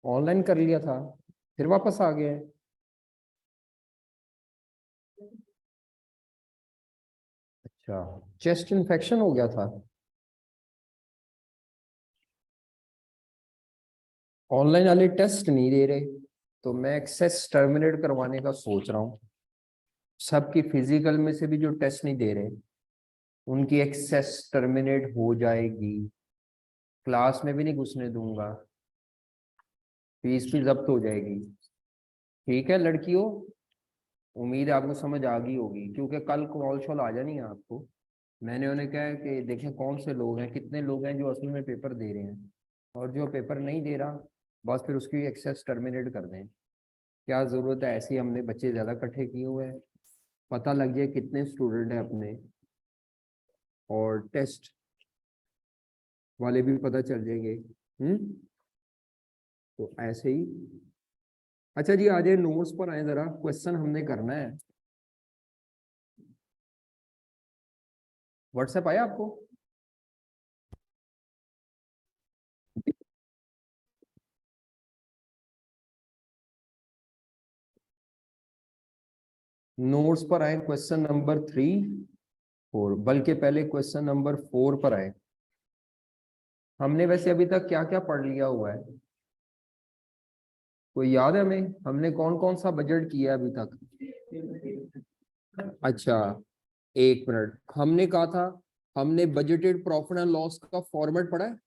Online कर लिया था, फिर वापस आ गए। अच्छा, चेस्ट इन्फेक्शन हो गया था। ऑनलाइन वाले टेस्ट नहीं दे रहे, तो मैं एक्सेस टर्मिनेट करवाने का सोच रहा हूँ। सबकी फिजिकल में से भी जो टेस्ट नहीं दे रहे, उनकी एक्सेस टर्मिनेट हो जाएगी। क्लास में भी नहीं घुसने दूंगा, फीस भी जब्त हो जाएगी। ठीक है लड़कियों, उम्मीद है आपको समझ आ गई होगी, क्योंकि कल कॉल शॉल आ जानी है आपको। मैंने उन्हें कहा है कि देखें कौन से लोग हैं, कितने लोग हैं जो असल में पेपर दे रहे हैं, और जो पेपर नहीं दे रहा बस फिर उसकी एक्सेस टर्मिनेट कर दें। क्या ज़रूरत है, ऐसे ही हमने बच्चे ज़्यादा इकट्ठे किए हुए हैं, पता लग जाए कितने स्टूडेंट हैं अपने, और टेस्ट वाले भी पता चल जाएंगे। तो ऐसे ही। अच्छा जी, आ जाए नोट्स पर आए, ज़रा क्वेश्चन हमने करना है। व्हाट्सएप आया आपको? नोट्स पर आए, क्वेश्चन नंबर 3, 4, बल्कि पहले क्वेश्चन नंबर 4 पर आए। हमने वैसे अभी तक क्या क्या पढ़ लिया हुआ है, कोई याद है हमें? हमने कौन कौन सा बजट किया अभी तक? अच्छा, एक मिनट, हमने कहा था हमने बजटेड प्रॉफिट एंड लॉस का फॉर्मेट पढ़ा है।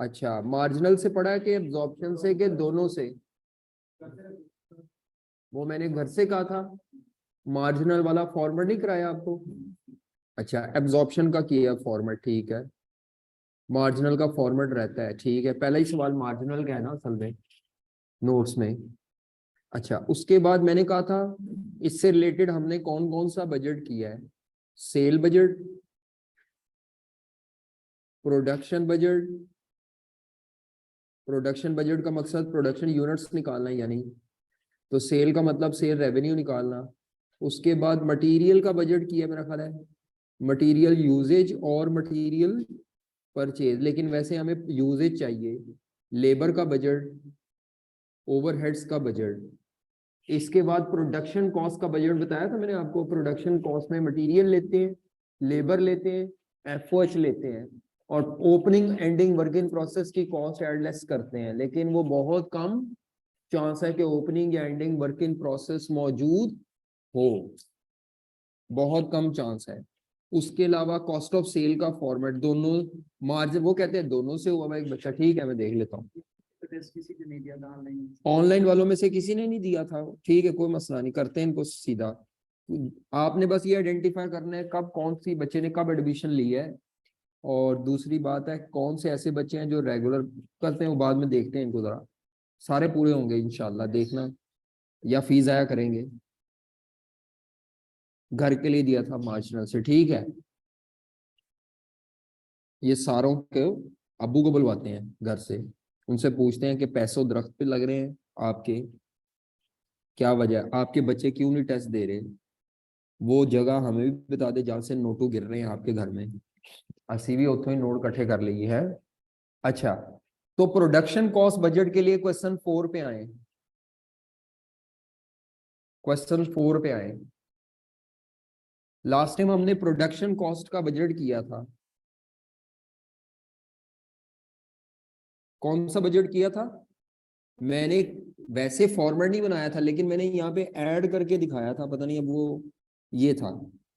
अच्छा, मार्जिनल से पढ़ा है कि एब्जॉर्प्शन से, कि दोनों से? वो मैंने घर से कहा था, मार्जिनल वाला फॉर्मेट नहीं कराया आपको? अच्छा, एब्जॉर्प्शन का किया फॉर्मेट, ठीक है। मार्जिनल का फॉर्मेट रहता है, ठीक है। पहला ही सवाल मार्जिनल का है ना असल में, नोट्स में। अच्छा, उसके बाद मैंने कहा था इससे रिलेटेड हमने कौन कौन सा बजट किया है। Cell budget, production budget. Production budget का मकसद प्रोडक्शन यूनिट्स निकालना है, यानी तो सेल का मतलब सेल रेवेन्यू निकालना। उसके बाद मटेरियल का बजट किया मेरा ख्याल है, मटेरियल यूजेज और मटेरियल परचेज, लेकिन वैसे हमें यूजेज चाहिए। लेबर का बजट, ओवरहेड्स का बजट। इसके बाद प्रोडक्शन कॉस्ट का बजट बताया था मैंने आपको। प्रोडक्शन कॉस्ट में मटेरियल लेते हैं, लेबर लेते हैं, एफओएच लेते हैं, और opening ending work in process की कॉस्ट एडलेस करते हैं। लेकिन वो बहुत कम चांस है कि ओपनिंग या एंडिंग वर्क इन प्रोसेस मौजूद हो, बहुत कम चांस है। उसके अलावा कॉस्ट ऑफ सेल का फॉर्मेट, दोनों मार्जिन, वो कहते हैं दोनों से हुआ एक बच्चा, ठीक है मैं देख लेता हूँ। ऑनलाइन वालों में से किसी ने नहीं दिया था, ठीक है कोई मसला नहीं, करते हैं इनको सीधा। आपने बस ये आइडेंटिफाई करना है कब कौन सी बच्चे ने कब एडमिशन ली है, और दूसरी बात है कौन से ऐसे बच्चे हैं जो रेगुलर करते हैं, वो बाद में देखते हैं इनको जरा। सारे पूरे होंगे इंशाल्लाह, देखना, या फीस आया करेंगे। घर के लिए दिया था मार्जिनल से, ठीक है। ये सारों के अब्बू को बुलवाते हैं घर से, उनसे पूछते हैं कि पैसों दरख्त पे लग रहे हैं आपके, क्या वजह, आपके बच्चे क्यों नहीं टेस्ट दे रहे, वो जगह हमें भी बता दे जहां से नोटू गिर रहे हैं आपके घर में, असी भी उतो ही नोट इकट्ठे कर लिए है। अच्छा, तो प्रोडक्शन कॉस्ट बजट के लिए क्वेश्चन 4 पे आए। क्वेश्चन 4 पे आए। लास्ट टाइम हमने प्रोडक्शन कॉस्ट का बजट किया था, कौन सा बजट किया था? मैंने वैसे फॉर्मेट नहीं बनाया था, लेकिन मैंने यहाँ पे ऐड करके दिखाया था, पता नहीं अब वो ये था,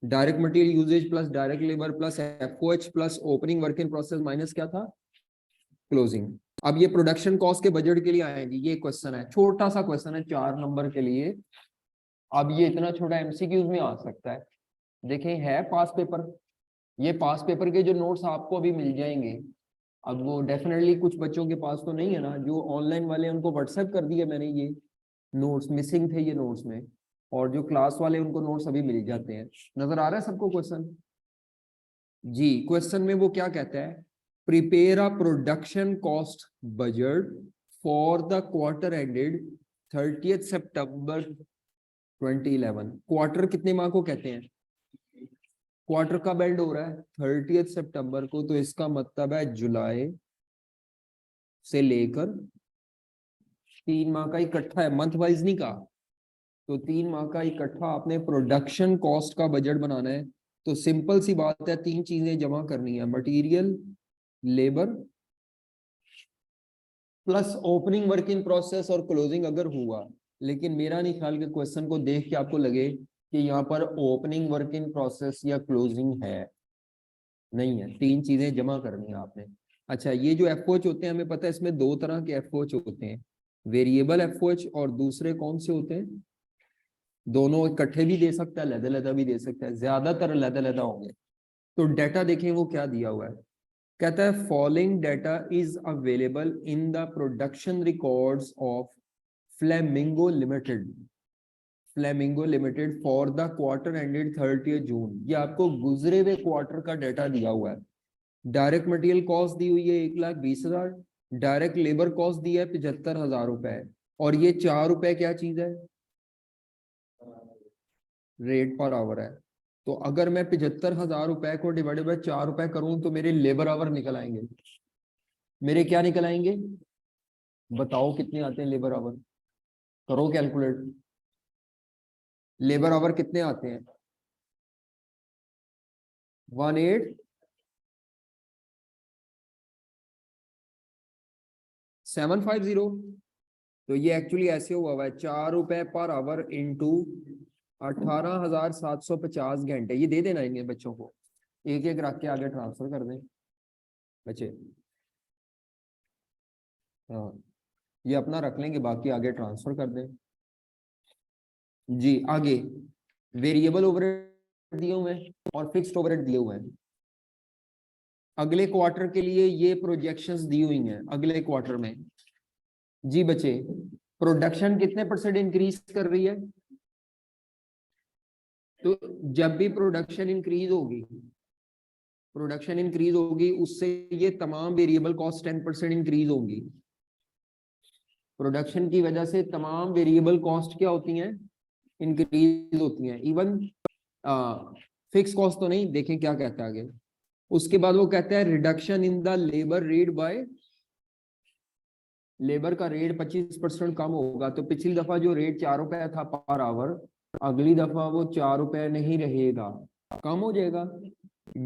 direct material usages plus direct labour plus FOH plus opening work in process minus क्या था, क्लोजिंग। अब ये प्रोडक्शन कॉस्ट के बजट के लिए आएगी, ये क्वेश्चन है, छोटा सा क्वेश्चन है 4 नंबर के लिए। अब ये इतना छोटा एमसीक्यूज में आ सकता है। देखें है पास पेपर, ये पास पेपर के जो नोट्स आपको अभी मिल जाएंगे। अब वो डेफिनेटली कुछ बच्चों के पास तो नहीं है ना, जो ऑनलाइन वाले उनको व्हाट्सएप कर दिया मैंने, ये नोट्स मिसिंग थे ये नोट्स में, और जो क्लास वाले उनको नोट्स अभी मिल जाते हैं। नजर आ रहा है सबको क्वेश्चन? जी, क्वेश्चन में वो क्या कहता है, prepare a production cost budget for the quarter ended 30th September 2011। Quarter कितने माह को कहते हैं? क्वार्टर का बेंड हो रहा है 30 सितंबर को, तो इसका मतलब है जुलाई से लेकर 3 माह का इकट्ठा है, मंथ वाइज नहीं कहा। तो 3 माह का इकट्ठा आपने प्रोडक्शन कॉस्ट का बजट बनाना है। तो सिंपल सी बात है, 3 चीजें जमा करनी है, material, labour plus opening work in process और क्लोजिंग अगर हुआ। लेकिन मेरा नहीं ख्याल कि क्वेश्चन को देख के आपको लगे कि यहाँ पर ओपनिंग वर्क इन प्रोसेस या क्लोजिंग है, नहीं है। 3 चीजें जमा करनी है आपने। अच्छा, ये जो एफओएच होते हैं हमें पता है इसमें 2 तरह के एफओएच होते हैं, वेरिएबल एफओएच और दूसरे कौन से होते हैं, दोनों इकट्ठे भी दे सकता है, लहदा भी दे सकता है, ज्यादातर लहदा होंगे। तो डाटा देखें वो क्या दिया हुआ है, कहता है following data is available in the production records of flamingo limited, flamingo limited for the quarter ended 30 जून। ये आपको गुजरे हुए क्वार्टर का डाटा दिया हुआ है। डायरेक्ट मटेरियल कॉस्ट दी हुई है 1,20,000, डायरेक्ट लेबर कॉस्ट दी है 75,000 रुपए, और ये 4 रुपए क्या चीज है, रेट पर आवर है। तो अगर मैं 75,000 रुपए को डिवाइडेड बाय 4 रुपए करूं तो मेरे लेबर आवर निकल आएंगे। मेरे क्या निकल आएंगे, बताओ कितने आते हैं लेबर आवर, करो कैलकुलेट। लेबर आवर कितने आते हैं, 18750। तो ये एक्चुअली ऐसे हुआ है 4 रुपए पर आवर इंटू 18,750 घंटे। ये दे देना इन्हें बच्चों को, एक एक रख के आगे ट्रांसफर कर दें बच्चे। हाँ, ये अपना रख लेंगे, बाकी आगे ट्रांसफर कर दें जी। आगे वेरिएबल ओवरहेड दिए हुए हैं और फिक्स्ड ओवरहेड दिए हुए हैं। अगले क्वार्टर के लिए ये प्रोजेक्शंस दी हुई हैं। अगले क्वार्टर में जी बच्चे, प्रोडक्शन कितने % इंक्रीज कर रही है, तो जब भी प्रोडक्शन इंक्रीज होगी उससे ये तमाम वेरिएबल कॉस्ट 10% इंक्रीज होंगी। प्रोडक्शन की वजह से तमाम वेरिएबल कॉस्ट क्या होती हैं, इंक्रीज होती हैं। इवन फिक्स कॉस्ट तो नहीं, देखें क्या कहता है आगे। उसके बाद वो कहता है reduction in the labour rate by, labour का रेट 25% कम होगा। तो पिछली दफा जो रेट 4 रुपए था पर आवर, अगली दफा वो 4 रुपए नहीं रहेगा, कम हो जाएगा।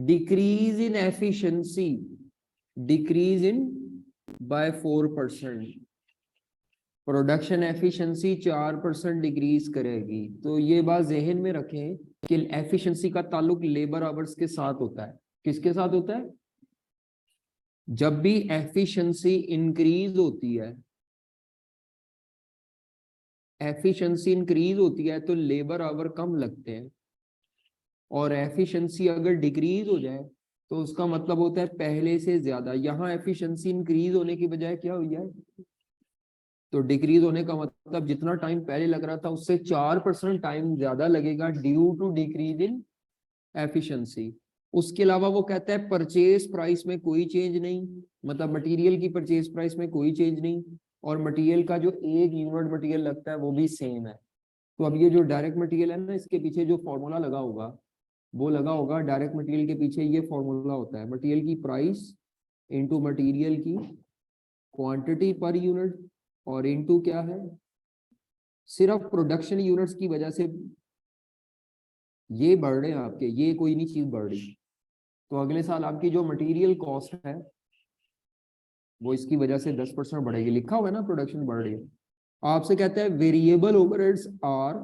Decrease in efficiency, decrease in by 4%, production efficiency 4% decrease करेगी। तो ये बात जहन में रखें कि एफिशिएंसी का ताल्लुक लेबर आवर्स के साथ होता है। किसके साथ होता है, जब भी एफिशिएंसी इंक्रीज होती है, एफिशिएंसी इंक्रीज होती है तो लेबर आवर कम लगते हैं, और एफिशिएंसी अगर डिक्रीज हो जाए तो उसका मतलब होता है पहले से ज्यादा। यहाँ एफिशिएंसी इंक्रीज होने की बजाय क्या हुई है, तो डिक्रीज होने का मतलब जितना टाइम पहले लग रहा था उससे 4% टाइम ज्यादा लगेगा due to decrease in efficiency. उसके अलावा वो कहता है परचेज प्राइस में कोई चेंज नहीं, मतलब मटेरियल की परचेज प्राइस में कोई चेंज नहीं, और मटेरियल का जो 1 यूनिट मटेरियल लगता है वो भी सेम है। तो अब ये जो डायरेक्ट मटेरियल है ना, इसके पीछे जो फॉर्मूला लगा होगा वो लगा होगा, डायरेक्ट मटेरियल के पीछे ये फॉर्मूला होता है, मटेरियल की प्राइस इंटू मटेरियल की क्वांटिटी पर यूनिट और इंटू क्या है, सिर्फ प्रोडक्शन यूनिट्स की वजह से ये बढ़ रहे हैं आपके, ये कोई नहीं चीज बढ़ रही। तो अगले साल आपकी जो मटेरियल कॉस्ट है वो इसकी वजह से 10% बढ़ेगी। लिखा हुआ है ना प्रोडक्शन बढ़ रही है। आपसे कहता है वेरिएबल ओवरहेड्स आर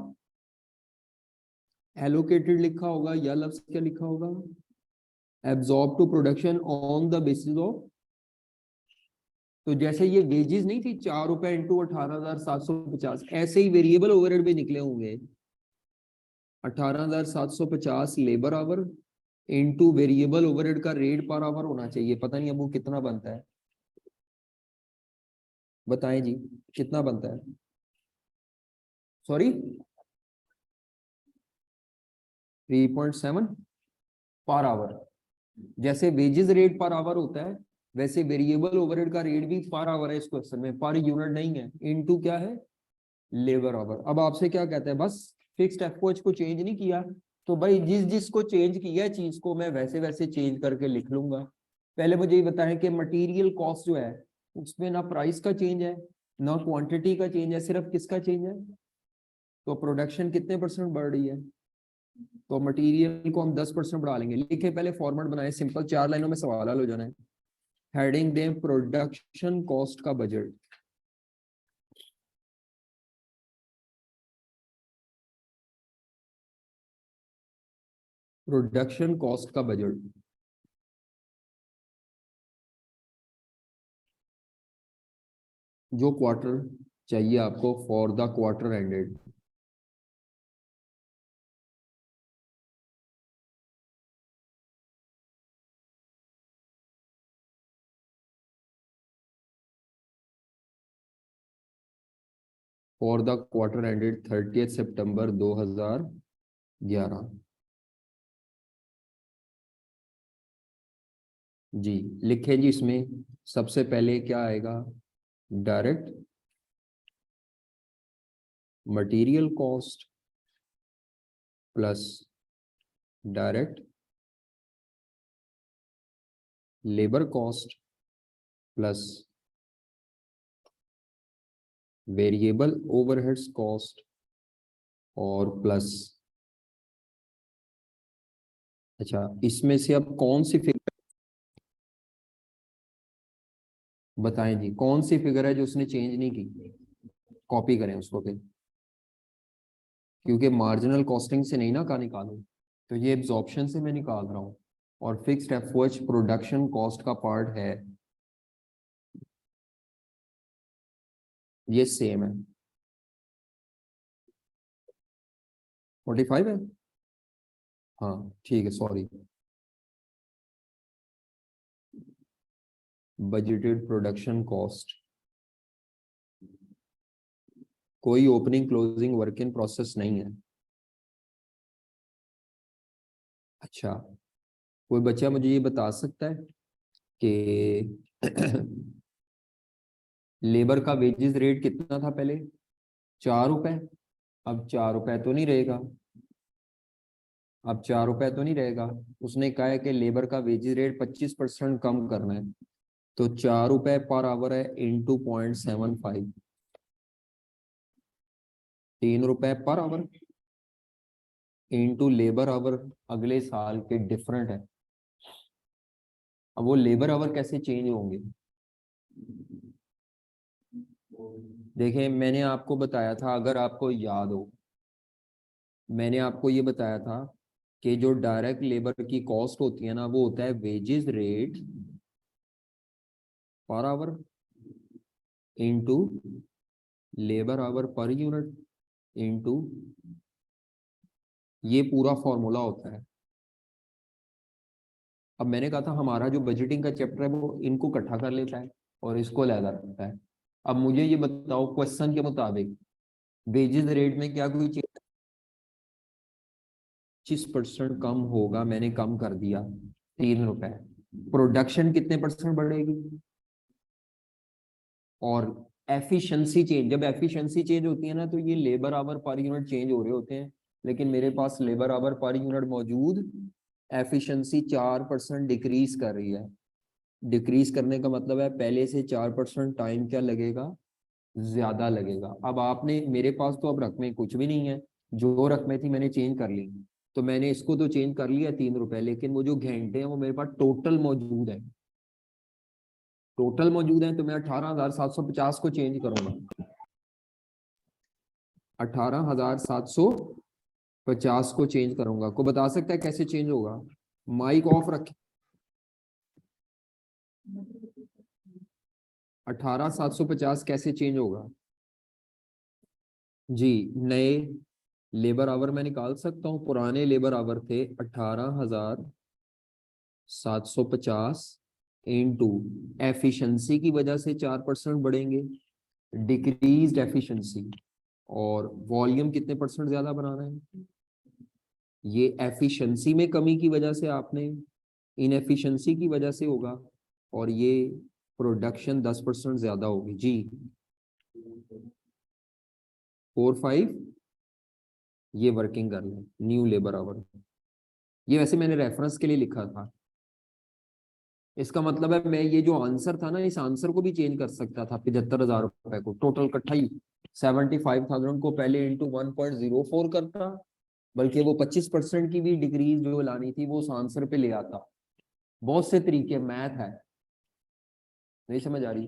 एलोकेटेड, लिखा होगा या लफ्ज क्या लिखा होगा, absorb to production on the basis of. तो जैसे ये वेजेस नहीं थी 4 रुपए इंटू 18,750, ऐसे ही वेरिएबल ओवरहेड भी निकले होंगे 18,750 labour our into variable overhead का रेट पर आवर होना चाहिए। पता नहीं अब वो कितना बनता है, बताएं जी कितना बनता है, सॉरी 3.7 पर आवर। जैसे वेजेस रेट पर आवर होता है वैसे वेरिएबल ओवरहेड का रेट भी पर आवर है इस क्वेश्चन में, पर यूनिट नहीं है, इनटू क्या है, लेबर आवर। अब आपसे क्या कहता है, बस फिक्स्ड एफओएच को चेंज नहीं किया, तो भाई जिस जिसको चेंज किया है चीज को मैं वैसे वैसे चेंज करके लिख लूंगा। पहले मुझे ये बताएं कि मटेरियल कॉस्ट जो है उसमें ना प्राइस का चेंज है ना क्वांटिटी का चेंज है, सिर्फ किसका चेंज है? तो प्रोडक्शन कितने परसेंट बढ़ रही है? तो मटेरियल को हम 10% बढ़ा लेंगे। लिखे पहले फॉर्मेट बनाए सिंपल, 4 लाइनों में सवाल हल हो जाना है। हेडिंग दें प्रोडक्शन कॉस्ट का बजट। प्रोडक्शन कॉस्ट का बजट जो क्वार्टर चाहिए आपको for the quarter ended. For the quarter ended 30 सितंबर 2011। जी लिखे जी। इसमें सबसे पहले क्या आएगा? Direct material cost plus direct labour cost plus variable overheads cost और प्लस। अच्छा इसमें से अब कौन सी फिगर बताएं जी, कौन सी फिगर है जो उसने चेंज नहीं की? कॉपी करें उसको फिर, क्योंकि मार्जिनल कॉस्टिंग से नहीं ना का निकालूं, तो ये एब्जॉर्प्शन से मैं निकाल रहा हूँ और फिक्स्ड एफओएच प्रोडक्शन कॉस्ट का पार्ट है, ये सेम है। 45 है। हाँ ठीक है, सॉरी। बजटेड प्रोडक्शन कॉस्ट, कोई opening closing work in process नहीं है। अच्छा कोई बच्चा मुझे ये बता सकता है कि लेबर का वेजेस रेट कितना था पहले? 4 रुपए। अब 4 रुपए तो नहीं रहेगा, अब 4 रुपए तो नहीं रहेगा। उसने कहा है कि लेबर का वेजेस रेट 25% कम करना है, तो 4 रुपए पर आवर है इंटू 0.75, 3 रुपए per hour into labour our अगले साल के डिफरेंट है। अब वो लेबर आवर कैसे चेंज होंगे? देखें मैंने आपको बताया था, अगर आपको याद हो, मैंने आपको ये बताया था कि जो डायरेक्ट लेबर की कॉस्ट होती है ना वो होता है wages rate per hour into labour our per unit into, ये पूरा फॉर्मूला होता है। अब मैंने कहा था हमारा जो बजटिंग का चैप्टर है वो इनको इकट्ठा कर लेता है और इसको अलग रखता है। अब मुझे ये बताओ क्वेश्चन के मुताबिक वेजेस रेट में क्या कोई चीज 25% कम होगा, मैंने कम कर दिया 3 रुपए। प्रोडक्शन कितने परसेंट बढ़ेगी? और एफिशिएंसी चेंज, जब एफिशिएंसी चेंज होती है ना तो ये labour our per unit change हो रहे होते हैं, लेकिन मेरे पास लेबर आवर पर यूनिट मौजूद, एफिशिएंसी 4% डिक्रीज कर रही है। डिक्रीज करने का मतलब है पहले से 4% टाइम क्या लगेगा, ज्यादा लगेगा। अब आपने, मेरे पास तो अब रकमें कुछ भी नहीं है, जो रकमें थी मैंने चेंज कर ली, तो मैंने इसको तो चेंज कर लिया 3 रुपए, लेकिन वो जो घंटे हैं वो मेरे पास टोटल मौजूद है, टोटल मौजूद है, तो मैं 18,750 को चेंज करूंगा। 18,750 को चेंज करूंगा। को बता सकता है कैसे चेंज होगा? माइक ऑफ रखें। 18,750 कैसे चेंज होगा? जी नए लेबर आवर मैं निकाल सकता हूँ, पुराने लेबर आवर थे 18,750 इंटू एफिशिएंसी की वजह से 4% बढ़ेंगे, डिक्रीज्ड एफिशिएंसी, और वॉल्यूम कितने परसेंट ज्यादा बनाना है, ये एफिशिएंसी में कमी की वजह से आपने, इनएफिशिएंसी की वजह से होगा, और ये प्रोडक्शन 10% ज्यादा होगी जी। 4 5 ये वर्किंग कर लें, न्यू लेबर आवर। ये वैसे मैंने रेफरेंस के लिए लिखा था। इसका मतलब है मैं ये जो आंसर था ना, इस आंसर को भी चेंज कर सकता था 75,000 रुपए को टोटल इकट्ठा ही 75,000 को पहले इंटू 1.04 करता, बल्कि वो 25% की भी डिक्रीज जो लानी थी वो उस आंसर पे ले आता। बहुत से तरीके, मैथ है। नहीं समझ आ रही?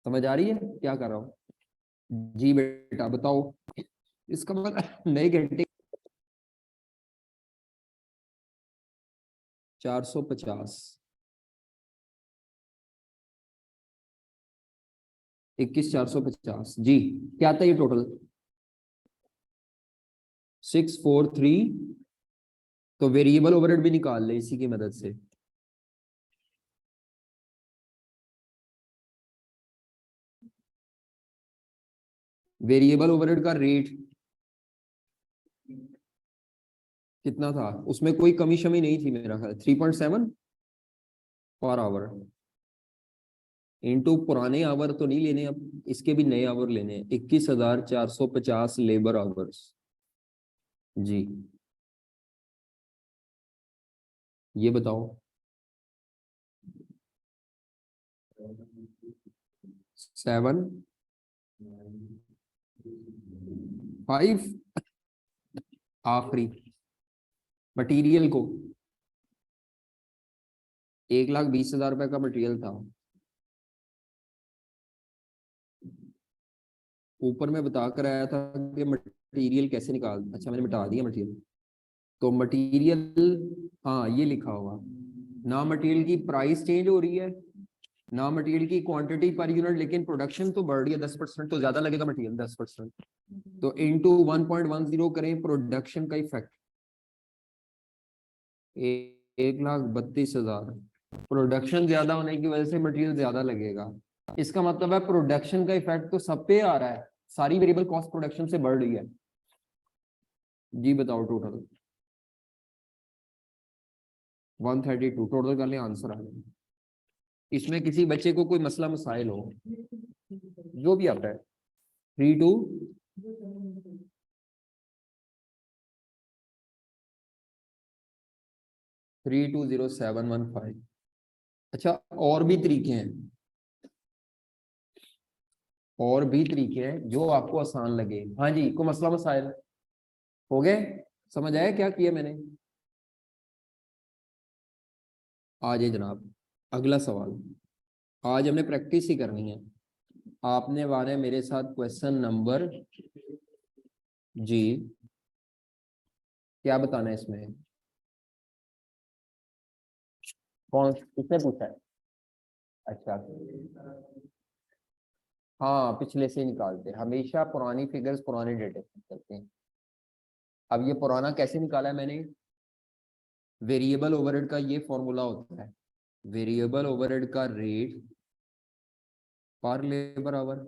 समझ आ रही है क्या कर रहा हूँ? जी बेटा बताओ। इसका मतलब नए घंटे 450, 21,450 जी। क्या था ये टोटल? 643। तो वेरिएबल ओवरहेड भी निकाल ले इसी की मदद से। वेरिएबल ओवरहेड का रेट कितना था? उसमें कोई कमी शमी नहीं थी मेरा ख्याल, 3.7 पर आवर। इनटू पुराने आवर तो नहीं लेने, अब इसके भी नए आवर लेने हैं। 21,450 लेबर आवर्स जी। ये बताओ। 7.5 आखिरी मटेरियल को 1,20,000 रुपए का मटेरियल था। ऊपर में बता कर आया था कि मटेरियल कैसे निकाल, अच्छा मैंने मिटा दिया मटेरियल। तो मटेरियल, हाँ ये लिखा होगा ना, मटेरियल की प्राइस चेंज हो रही है ना, मटेरियल की क्वांटिटी पर यूनिट, लेकिन प्रोडक्शन तो बढ़ रही है 10%, तो ज्यादा लगेगा मटेरियल 10%। तो इनटू 1.10 करें प्रोडक्शन का इफेक्ट, 1,32,000। प्रोडक्शन ज्यादा होने की वजह से मटेरियल ज्यादा लगेगा। इसका मतलब है प्रोडक्शन का इफेक्ट तो सब पे आ रहा है, सारी वेरिएबल कॉस्ट प्रोडक्शन से बढ़ रही है। जी बताओ टोटल 132 टोटल कर ले, आंसर आ गया। इसमें किसी बच्चे को कोई मसला मसाइल हो, जो भी आता है, 32320715। अच्छा और भी तरीके हैं, और भी तरीके हैं जो आपको आसान लगे। हाँ जी, को मसला मसाइल हो गए? समझ आया क्या किया मैंने? आ जाए जनाब, अगला सवाल। आज हमने प्रैक्टिस ही करनी है। आपने वाले मेरे साथ क्वेश्चन नंबर जी, क्या बताना है इसमें? कौन किसने पूछा है? अच्छा, हाँ पिछले से ही निकालते हैं हमेशा, पुरानी फिगर्स पुराने डेटे से करते हैं। अब ये पुराना कैसे निकाला है मैंने? वेरिएबल ओवरहेड का ये फॉर्मूला होता है, वेरिएबल ओवरहेड का रेट पर labour our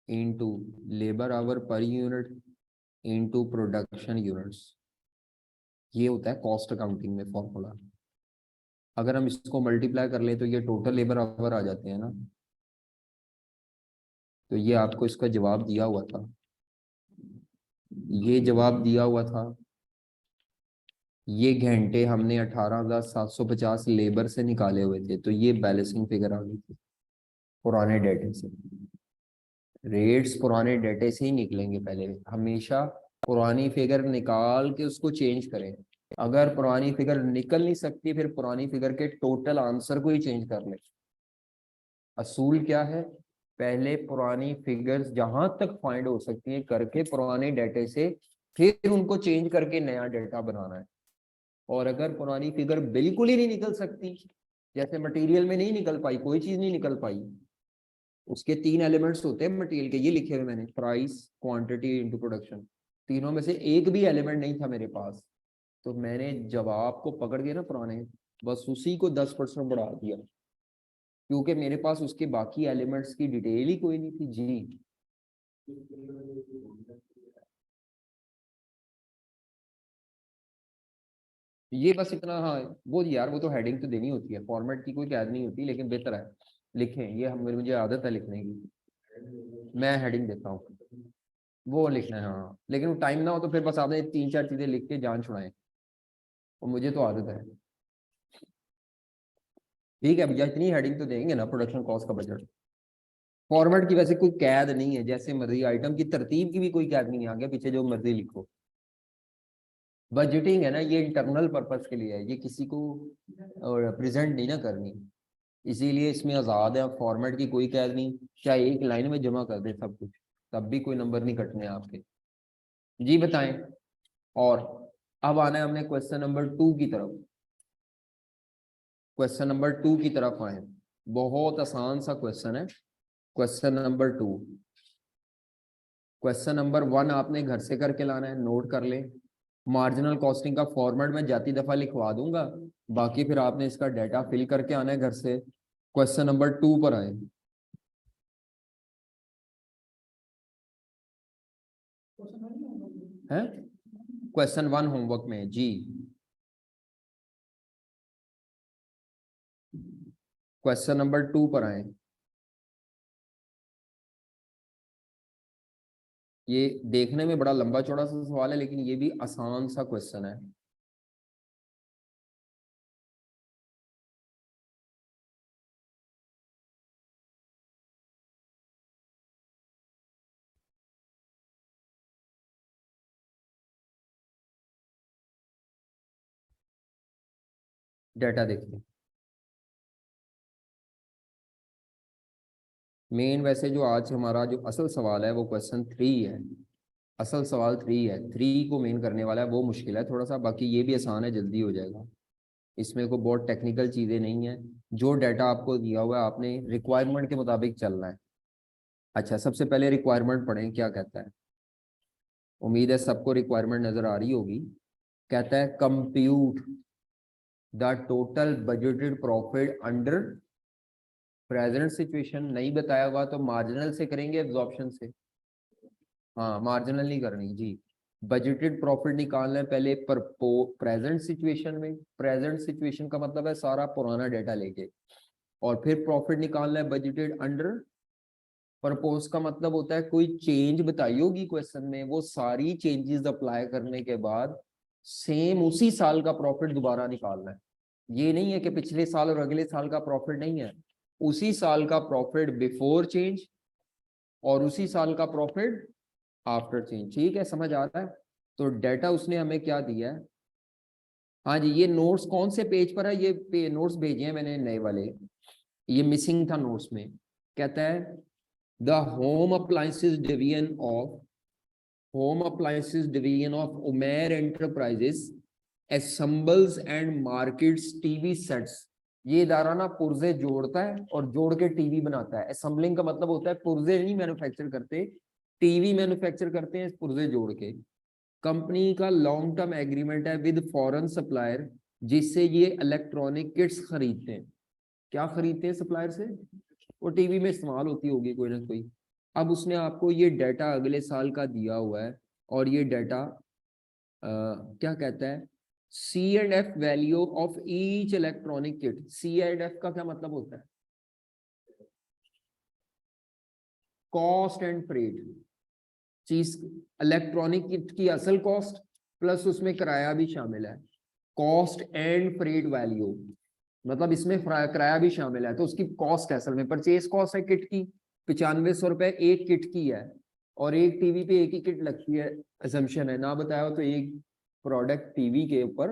into labour our per unit into production units. ये होता है कॉस्ट अकाउंटिंग में फॉर्मूला। अगर हम इसको मल्टीप्लाई कर ले तो ये टोटल लेबर आवर आ जाते हैं ना। तो ये आपको इसका जवाब दिया हुआ था, ये जवाब दिया हुआ था। ये घंटे हमने 18,750 लेबर से निकाले हुए थे, तो ये बैलेंसिंग फिगर आ गई थी पुराने डेटे से। रेट्स पुराने डेटे से ही निकलेंगे पहले हमेशा। पुरानी फिगर निकाल के उसको चेंज करें। अगर पुरानी फिगर निकल नहीं सकती, फिर पुरानी फिगर के टोटल आंसर को ही चेंज कर ले। असूल क्या है? पहले पुरानी फिगर्स जहां तक फाइंड हो सकती है करके पुराने डेटे से, फिर उनको चेंज करके नया डेटा बनाना है। और अगर पुरानी फिगर बिल्कुल ही नहीं निकल सकती, जैसे मटेरियल में नहीं निकल पाई, कोई चीज नहीं निकल पाई, उसके 3 एलिमेंट्स होते हैं मटेरियल के, ये लिखे हुए मैंने, प्राइस क्वांटिटी इनटू प्रोडक्शन। तीनों में से एक भी एलिमेंट नहीं था मेरे पास, तो मैंने जवाब को पकड़ के ना पुराने, बस उसी को 10% बढ़ा दिया, क्योंकि मेरे पास उसके बाकी एलिमेंट्स की डिटेल ही कोई नहीं थी जी। ये बस इतना, हाँ वो यार वो तो हेडिंग तो देनी होती है, फॉर्मेट की कोई कैद नहीं होती, लेकिन बेहतर है लिखें, ये हम मुझे आदत है लिखने की। मैं हेडिंग देता हूँ। वो लिखना है हाँ, लेकिन वो टाइम ना हो तो फिर बस आपने 3-4 चीजें लिख के जान छुड़ाएं, और मुझे तो आदत है। ठीक है भैया, इतनी हेडिंग तो देंगे ना, प्रोडक्शन कॉस्ट का बजट। फॉर्मेट की वैसे कोई कैद नहीं है, जैसे मर्जी, आइटम की तरतीब की भी कोई कैद नहीं है, आगे पीछे जो मर्जी लिखो। बजटिंग है ना, ये इंटरनल पर्पस के लिए है, ये किसी को प्रेजेंट नहीं ना करनी, इसीलिए इसमें आज़ाद है, फॉर्मेट की कोई कैद नहीं, चाहे एक लाइन में जमा कर दे सब कुछ, तब भी कोई नंबर नहीं कटने आपके। जी बताएं। और अब आना है हमने क्वेश्चन नंबर 2 की तरफ। क्वेश्चन नंबर 2 की तरफ आए, बहुत आसान सा क्वेश्चन है। क्वेश्चन नंबर 2, क्वेश्चन नंबर 1 आपने घर से करके लाना है, नोट कर ले। मार्जिनल कॉस्टिंग का फॉर्मेट मैं जाती दफा लिखवा दूंगा, बाकी फिर आपने इसका डाटा फिल करके आना है घर से। क्वेश्चन नंबर 2 पर आए। हैं, क्वेश्चन 1 होमवर्क में जी। क्वेश्चन नंबर 2 पर आए। ये देखने में बड़ा लंबा चौड़ा सा सवाल है, लेकिन ये भी आसान सा क्वेश्चन है। डाटा देखते हैं। मेन वैसे जो आज हमारा जो असल सवाल है वो क्वेश्चन 3 है। असल सवाल 3 है, 3 को मेन करने वाला है, वो मुश्किल है थोड़ा सा, बाकी ये भी आसान है, जल्दी हो जाएगा। इसमें को बहुत टेक्निकल चीज़ें नहीं है। जो डाटा आपको दिया हुआ है आपने रिक्वायरमेंट के मुताबिक चलना है। अच्छा, सबसे पहले रिक्वायरमेंट पढ़ें क्या कहता है। उम्मीद है सबको रिक्वायरमेंट नज़र आ रही होगी। कहता है compute the total budgeted profit under present situation. नहीं बताया हुआ तो मार्जिनल से करेंगे, एब्जॉर्प्शन से। हाँ, मार्जिनल नहीं करनी जी। बजटेड प्रॉफिट निकालना है पहले पर प्रेजेंट सिचुएशन में। प्रेजेंट सिचुएशन का मतलब है सारा पुराना डेटा लेके, और फिर प्रॉफिट निकालना है बजटेड अंडर। प्रपोज का मतलब होता है कोई चेंज बताई होगी क्वेश्चन में, वो सारी चेंजेस अप्लाई करने के बाद सेम उसी साल का प्रॉफिट दोबारा निकालना है। ये नहीं है कि पिछले साल और अगले साल का प्रॉफिट नहीं है, उसी साल का प्रॉफिट बिफोर चेंज और उसी साल का प्रॉफिट आफ्टर चेंज। ठीक है, समझ आ रहा है। तो डेटा उसने हमें क्या दिया है। हाँ जी, ये नोट्स कौन से पेज पर है, ये नोट्स भेजे हैं मैंने नए वाले, ये मिसिंग था नोट्स में। कहता है the home appliances division of Umer enterprises assembles and markets TV sets. ये इदारा ना पुर्जे जोड़ता है और जोड़ के टीवी बनाता है। असेंबलिंग का मतलब होता है पुर्जे नहीं मैन्युफैक्चर करते, टीवी मैन्युफैक्चर करते हैं पुर्जे जोड़ के। कंपनी का लॉन्ग टर्म एग्रीमेंट है विद फॉरेन सप्लायर, जिससे ये इलेक्ट्रॉनिक किट्स खरीदते हैं। क्या खरीदते हैं सप्लायर से? वो टीवी में इस्तेमाल होती होगी कोई ना कोई। अब उसने आपको ये डाटा अगले साल का दिया हुआ है, और ये डाटा क्या कहता है, C and F value of each electronic kit. C and F का क्या मतलब होता है? Cost and freight. चीज इलेक्ट्रॉनिक किट की असल कॉस्ट प्लस उसमें किराया भी शामिल है, कॉस्ट एंड फ्रेट वैल्यू। मतलब इसमें किराया भी शामिल है, तो उसकी कॉस्ट है, असल में परचेज कॉस्ट है किट की 9500 रुपए एक किट की है, और एक टीवी पे एक ही किट लगती है। असम्पशन है, ना बताया हो तो एक प्रोडक्ट टीवी के ऊपर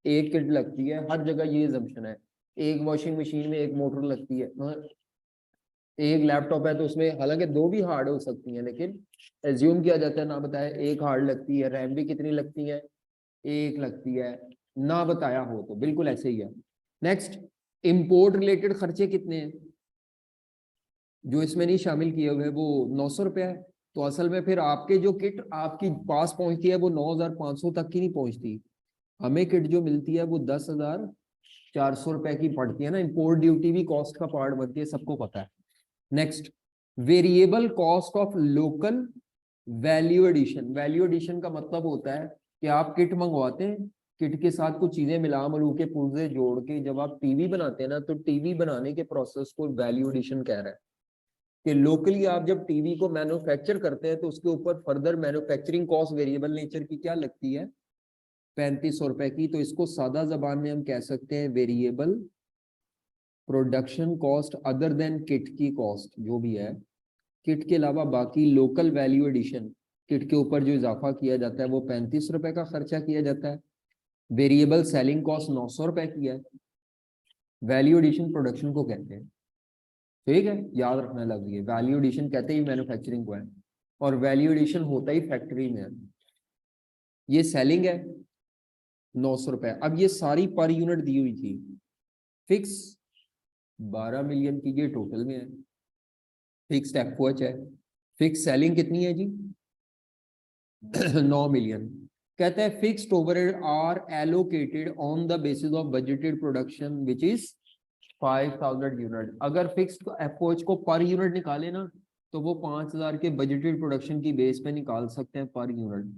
एक किट लगती है, हर जगह ये असम्पशन है। एक वॉशिंग मशीन में एक मोटर लगती है, एक लैपटॉप है तो उसमें हालांकि दो भी हार्ड हो सकती हैं, लेकिन एज्यूम किया जाता है ना बताया एक हार्ड लगती है। रैम भी कितनी लगती है? एक लगती है, ना बताया हो तो बिल्कुल ऐसे ही है। नेक्स्ट, इंपोर्ट रिलेटेड खर्चे कितने हैं जो इसमें नहीं शामिल किए हुए, वो 900 रुपये है। तो असल में फिर आपके जो किट आपकी पास पहुंचती है वो 9500 तक की नहीं पहुंचती। हमें किट जो मिलती है वो 10,400 रुपए की पड़ती है ना। इंपोर्ट ड्यूटी भी कॉस्ट का पार्ट बनती है, सबको पता है। Next, variable cost of local value addition. Value addition का मतलब होता है कि आप किट मंगवाते हैं, किट के साथ कुछ चीजें मिला मलू के पुर्जे जोड़ के जब आप टीवी बनाते हैं ना, तो टीवी बनाने के प्रोसेस को वैल्यू एडिशन कह रहा है। कि लोकली आप जब टीवी को मैन्युफैक्चर करते हैं तो उसके ऊपर further manufacturing cost variable nature की क्या लगती है, 3500 रुपए की। तो इसको सादा जबान में हम कह सकते हैं variable production cost other than kit की कॉस्ट जो भी है, किट के अलावा बाकी लोकल वैल्यू एडिशन, किट के ऊपर जो इजाफा किया जाता है वो 35 रुपए का खर्चा किया जाता है। वेरिएबल सेलिंग कॉस्ट 900 रुपए की है। वैल्यू एडिशन प्रोडक्शन को कहते हैं, ठीक है, याद रखना लग गया। वैल्यू एडिशन कहते ही मैन्युफैक्चरिंग को है, और वैल्यू एडिशन होता ही फैक्ट्री में है। ये सेलिंग है 900 रुपए। अब ये सारी पर यूनिट दी हुई थी, फिक्स 12 मिलियन की ये टोटल में है, फिक्स्ड एफओएच है। फिक्स सेलिंग कितनी है जी 9 मिलियन। कहता है fixed overhead are allocated on the basis of budgeted production which is 5000 unit. अगर फिक्स्ड एफओएच को पर यूनिट निकाले ना तो वो 5000 के बजटेड प्रोडक्शन की बेस पे निकाल सकते हैं पर यूनिट।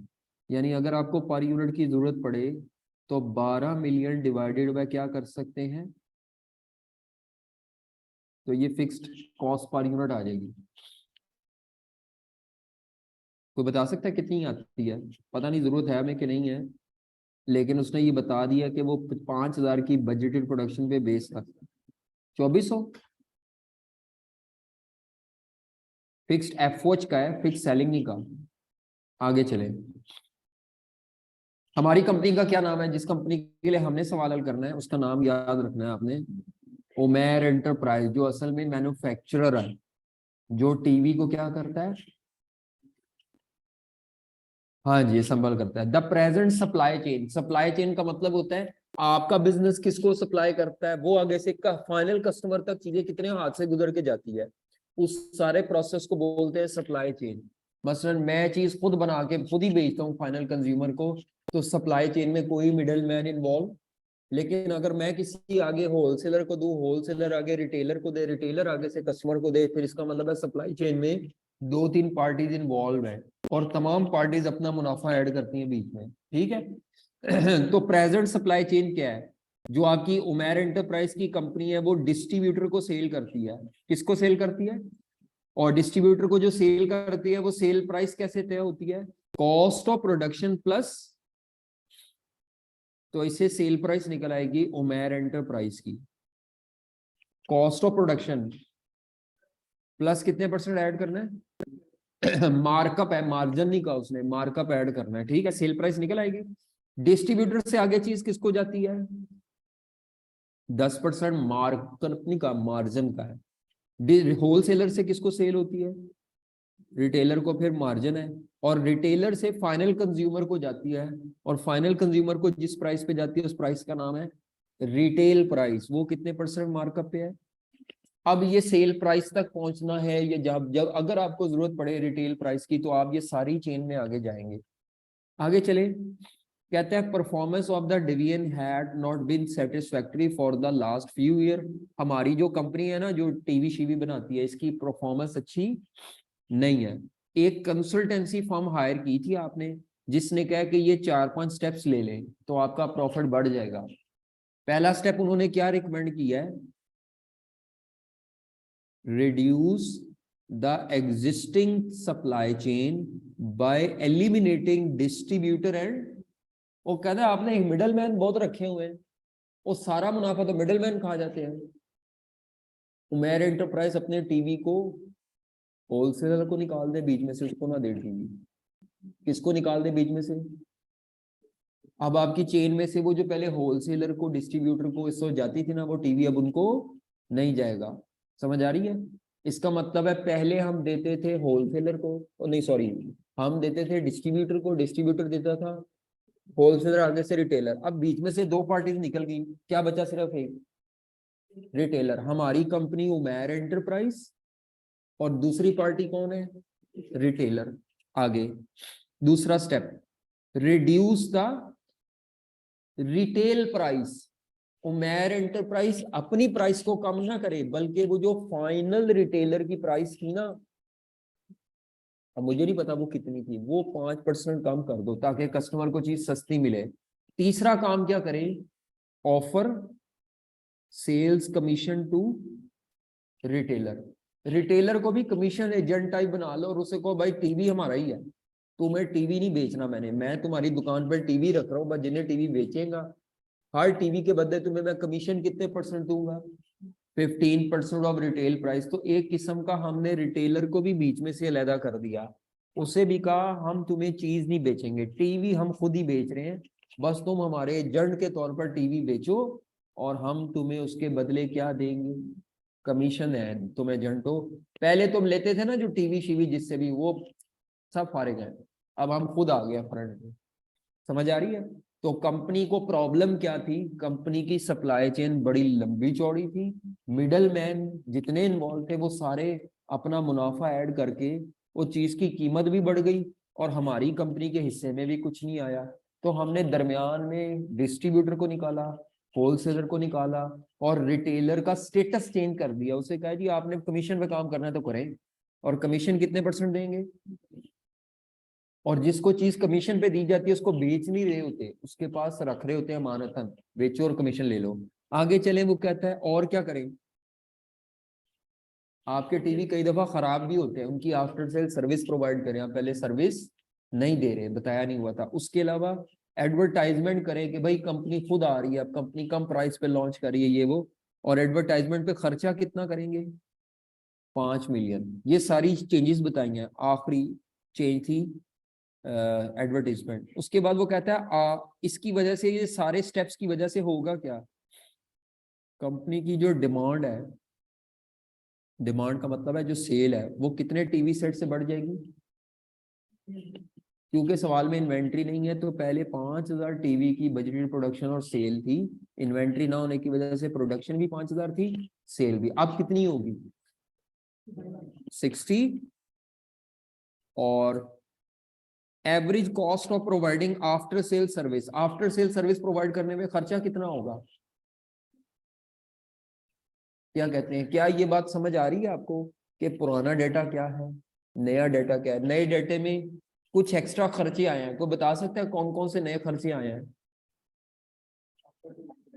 यानी अगर आपको पर यूनिट की जरूरत पड़े तो 12 मिलियन डिवाइडेड बाय क्या कर सकते हैं, तो ये फिक्स्ड कॉस्ट पर यूनिट आ जाएगी। कोई बता सकता है कितनी आती है? पता नहीं जरूरत है हमें कि नहीं है, लेकिन उसने ये बता दिया कि वो 5000 की बजटेड प्रोडक्शन पे बेस था। 2400 फिक्स्ड एफओएच का है, फिक्स सेलिंग नहीं का। आगे चले, हमारी कंपनी का क्या नाम है, जिस कंपनी के लिए हमने सवाल हल करना है उसका नाम याद रखना है आपने, ओमेर एंटरप्राइज, जो असल में मैन्युफैक्चरर है, जो टीवी को क्या करता है, हाँ जी संभल करता है। The present supply chain, supply chain का मतलब होता है आपका बिजनेस किसको सप्लाई करता है, वो आगे से फाइनल कस्टमर तक चीजें कितने हाथ से गुजर के जाती है, उस सारे प्रोसेस को बोलते हैं सप्लाई चेन। मसलन मैं चीज खुद बना के खुद ही बेचता हूँ फाइनल कंज्यूमर को, तो सप्लाई चेन में कोई मिडल मैन इन्वॉल्व। लेकिन अगर मैं किसी आगे होलसेलर को दूं, होलसेलर आगे रिटेलर को दे, रिटेलर आगे से कस्टमर को दे, फिर इसका मतलब है सप्लाई चेन में 2-3 पार्टीज इन्वॉल्व है और तमाम पार्टीज अपना मुनाफा ऐड करती हैं बीच में, ठीक है। तो प्रेजेंट सप्लाई चेन क्या है, जो आपकी उमेर एंटरप्राइज की कंपनी है वो डिस्ट्रीब्यूटर को सेल करती है। किसको सेल करती है? और डिस्ट्रीब्यूटर को जो सेल करती है वो सेल प्राइस कैसे तय होती है, कॉस्ट ऑफ प्रोडक्शन प्लस, तो इससे सेल प्राइस निकल आएगी उमेर एंटरप्राइज की, कॉस्ट ऑफ प्रोडक्शन प्लस कितने परसेंट ऐड करना है मार्कअप है, मार्जिन नहीं कहा उसने, मार्कअप ऐड करना है, ठीक है, सेल प्राइस निकल आएगी। डिस्ट्रीब्यूटर से आगे चीज किसको जाती है, 10% मार्कअप नहीं का, मार्जिन का है। होलसेलर से किसको सेल होती है, रिटेलर को, फिर मार्जिन है। और रिटेलर से फाइनल कंज्यूमर को जाती है, और फाइनल कंज्यूमर को जिस प्राइस पे जाती है उस प्राइस का नाम है रिटेल प्राइस, वो कितने परसेंट मार्कअप पे है। अब ये सेल प्राइस तक पहुंचना है, ये जब जब अगर आपको जरूरत पड़े रिटेल प्राइस की तो आप ये सारी चेन में आगे जाएंगे। आगे चले, कहते हैं performance of the division had not been satisfactory for the last few year. हमारी जो कंपनी है ना जो टीवी शीवी बनाती है, इसकी परफॉर्मेंस अच्छी नहीं है। एक कंसल्टेंसी फर्म हायर की थी आपने, जिसने कहा कि ये 4-5 स्टेप्स ले लें तो आपका प्रॉफिट बढ़ जाएगा। पहला स्टेप उन्होंने क्या रिकमेंड किया है, reduce the existing supply chain by eliminating distributor and, वो कहता है आपने एक मिडल मैन बहुत रखे हुए हैं, वो सारा मुनाफा तो मिडल मैन खा जाते हैं। उमेर एंटरप्राइज अपने टीवी को होलसेलर को निकाल दे बीच में से, उसको ना दे टीवी, किसको निकाल दे बीच में से, अब आपकी चेन में से वो जो पहले होलसेलर को डिस्ट्रीब्यूटर को इससे जाती थी ना वो टीवी, अब उनको नहीं जाएगा। समझ आ रही है? इसका मतलब है पहले हम देते थे होलसेलर को, नहीं सॉरी, हम देते थे डिस्ट्रीब्यूटर को, डिस्ट्रीब्यूटर देता था होलसेलर, आगे से रिटेलर। अब बीच में से 2 पार्टीज निकल गई, क्या बचा, सिर्फ एक रिटेलर। हमारी कंपनी उमेर एंटरप्राइज और दूसरी पार्टी कौन है, रिटेलर। आगे दूसरा step, reduce the retail price. Umer enterprise अपनी प्राइस को कम ना करे, बल्कि वो जो फाइनल रिटेलर की प्राइस थी ना, अब मुझे नहीं पता वो कितनी थी, वो 5% कम कर दो ताकि कस्टमर को चीज सस्ती मिले। तीसरा काम क्या करें, offer sales commission to retailer. Retailer को भी कमीशन एजेंट टाइप बना लो और उसे कहो भाई टीवी हमारा ही है, तुम्हें टीवी नहीं बेचना, मैं तुम्हारी दुकान पर टीवी रख रहा हूँ, बस जिन्हें टीवी बेचेगा हर टीवी के बदले तुम्हें मैं कमीशन कितने परसेंट दूंगा, 15% ऑफ रिटेल प्राइस। तो एक किस्म का हमने रिटेलर को भी बीच में से अलहदा कर दिया, उसे भी कहा हम तुम्हें चीज नहीं बेचेंगे, टीवी हम खुद ही बेच रहे हैं, बस तुम हमारे एजेंट के तौर पर टीवी बेचो और हम तुम्हें उसके बदले क्या देंगे, कमीशन है, तुम एजेंट हो। पहले तुम लेते थे ना जो टीवी शीवी जिससे भी, वो सब फारिग है, अब हम खुद आ गए फ्रंट में। समझ आ रही है? तो कंपनी को प्रॉब्लम क्या थी, कंपनी की सप्लाई चेन बड़ी लंबी चौड़ी थी, मिडल मैन जितने इन्वॉल्व थे वो सारे अपना मुनाफा ऐड करके वो चीज की कीमत भी बढ़ गई और हमारी कंपनी के हिस्से में भी कुछ नहीं आया। तो हमने दरमियान में डिस्ट्रीब्यूटर को निकाला, होलसेलर को निकाला और रिटेलर का स्टेटस चेंज कर दिया, उसे कहा जी आपने कमीशन पे काम करना है तो करें, और कमीशन कितने परसेंट देंगे, और जिसको चीज कमीशन पे दी जाती है उसको बेच नहीं रहे होते, उसके पास रख रहे होते हैं अमानतन, बेचो और कमीशन ले लो। आगे चले, वो कहता है और क्या करें, आपके टीवी कई दफा खराब भी होते हैं, उनकी आफ्टर सेल सर्विस प्रोवाइड करें, आप पहले सर्विस नहीं दे रहे, बताया नहीं हुआ था। उसके अलावा एडवर्टाइजमेंट करें कि भाई कंपनी खुद आ रही है, अब कंपनी कम प्राइस पे लॉन्च कर रही है ये वो, और एडवर्टाइजमेंट पे खर्चा कितना करेंगे, 5 मिलियन। ये सारी चेंजेस बताई हैं, आखिरी चेंज थी एडवर्टीजमेंट। उसके बाद वो कहता है इसकी वजह से, ये सारे स्टेप्स की वजह से होगा क्या, कंपनी की जो डिमांड है, डिमांड का मतलब है जो सेल है, वो कितने टीवी सेट से बढ़ जाएगी, क्योंकि सवाल में इन्वेंट्री नहीं है, तो पहले 5,000 टीवी की बजटेड प्रोडक्शन और सेल थी, इन्वेंट्री ना होने की वजह से प्रोडक्शन भी 5,000 थी, सेल भी। अब कितनी होगी, 60। और average cost of providing after sale service, after sale service provide करने में खर्चा कितना होगा, क्या कहते हैं, क्या ये बात समझ आ रही है आपको कि पुराना डेटा क्या है, नया डेटा क्या है। नए डेटे में कुछ एक्स्ट्रा खर्चे आए हैं, कोई बता सकता है कौन कौन से नए खर्चे आए हैं।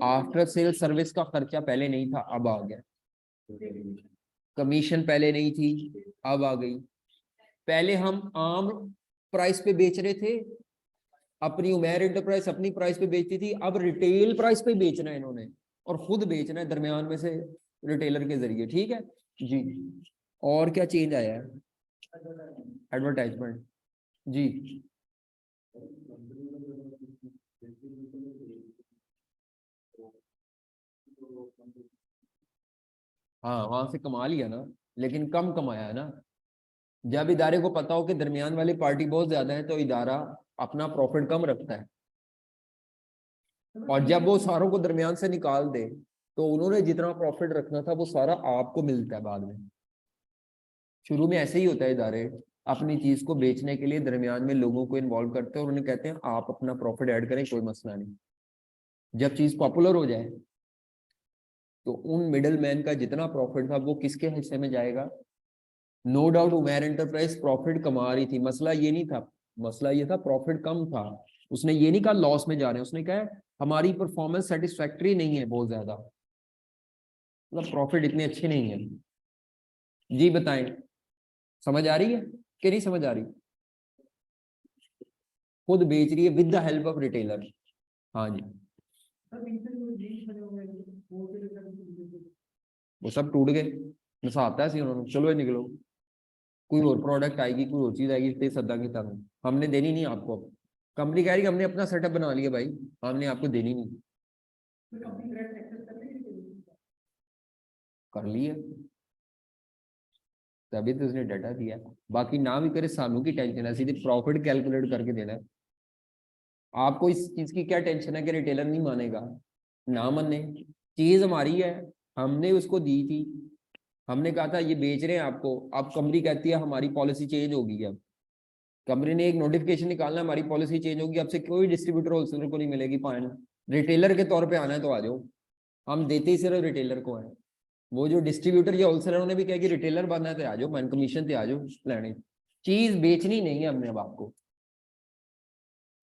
आफ्टर सेल सर्विस का खर्चा पहले नहीं था, अब आ गया। कमीशन पहले नहीं थी, अब आ गई। पहले हम आम प्राइस पे बेच रहे थे, अपनी उमेर एंटरप्राइज अपनी प्राइस पे बेचती थी, अब रिटेल प्राइस पे बेचना है इन्होंने, और खुद बेचना है दरमियान में से रिटेलर के जरिए। ठीक है जी। और क्या चेंज आया है, एडवर्टाइजमेंट जी। हाँ वहां से कमा लिया ना, लेकिन कम कमाया है ना। जब इदारे को पता हो कि दरमियान वाली पार्टी बहुत ज्यादा है तो इदारा अपना प्रॉफिट कम रखता है, और जब वो सारों को दरमियान से निकाल दे तो उन्होंने जितना प्रॉफिट रखना था वो सारा आपको मिलता है बाद में। शुरू में ऐसे ही होता है, इदारे अपनी चीज को बेचने के लिए दरमियान में लोगों को इन्वॉल्व करते हैं और उन्हें कहते हैं आप अपना प्रॉफिट ऐड करें, कोई मसला नहीं। जब चीज पॉपुलर हो जाए तो उन मिडल मैन का जितना प्रॉफिट था वो किसके हिस्से में जाएगा। नो डाउट उमेर एंटरप्राइज प्रॉफिट कमा रही थी, मसला ये नहीं था, मसला ये था प्रॉफिट कम था। उसने ये नहीं कहा लॉस में जा रहे हैं, उसने कहा हमारी परफॉर्मेंस सेटिस्फैक्ट्री नहीं है बहुत ज्यादा, मतलब प्रॉफिट इतने अच्छे नहीं है। जी बताएं, समझ आ रही है कि नहीं समझ आ रही। खुद बेच रही है with the help of retailer. हाँ जी, वो सब टूट गए, नसाता है उन्होंने, चलो ये निकलो, कोई और प्रोडक्ट आएगी, कोई और चीज आएगी, इतने सदा की तरह हमने देनी नहीं आपको। कंपनी कह रही है हमने अपना सेटअप बना लिया भाई, हमने आपको देनी नहीं, कर लिया तभी तो उसने डाटा दिया। बाकी ना भी करे सानू की टेंशन है, सीधे प्रॉफिट कैलकुलेट करके देना है। आपको इस चीज की क्या टेंशन है कि रिटेलर नहीं मानेगा, ना माने, चीज हमारी है, हमने उसको दी थी, हमने कहा था ये बेच रहे हैं आपको, अब कंपनी कहती है हमारी पॉलिसी चेंज होगी। अब कंपनी ने एक नोटिफिकेशन निकालना हमारी पॉलिसी चेंज होगी, अब से कोई डिस्ट्रीब्यूटर होलसेलर को नहीं मिलेगी पान, रिटेलर के तौर पे आना है तो आ जाओ। हम देते ही सिर्फ रिटेलर को है, वो जो डिस्ट्रीब्यूटर या होलसेलर उन्हें भी कहा कि रिटेलर बनना है तो आ जाओ, मैन कमीशन पे आ जाओ लेने, चीज बेचनी नहीं है हमने अब आपको।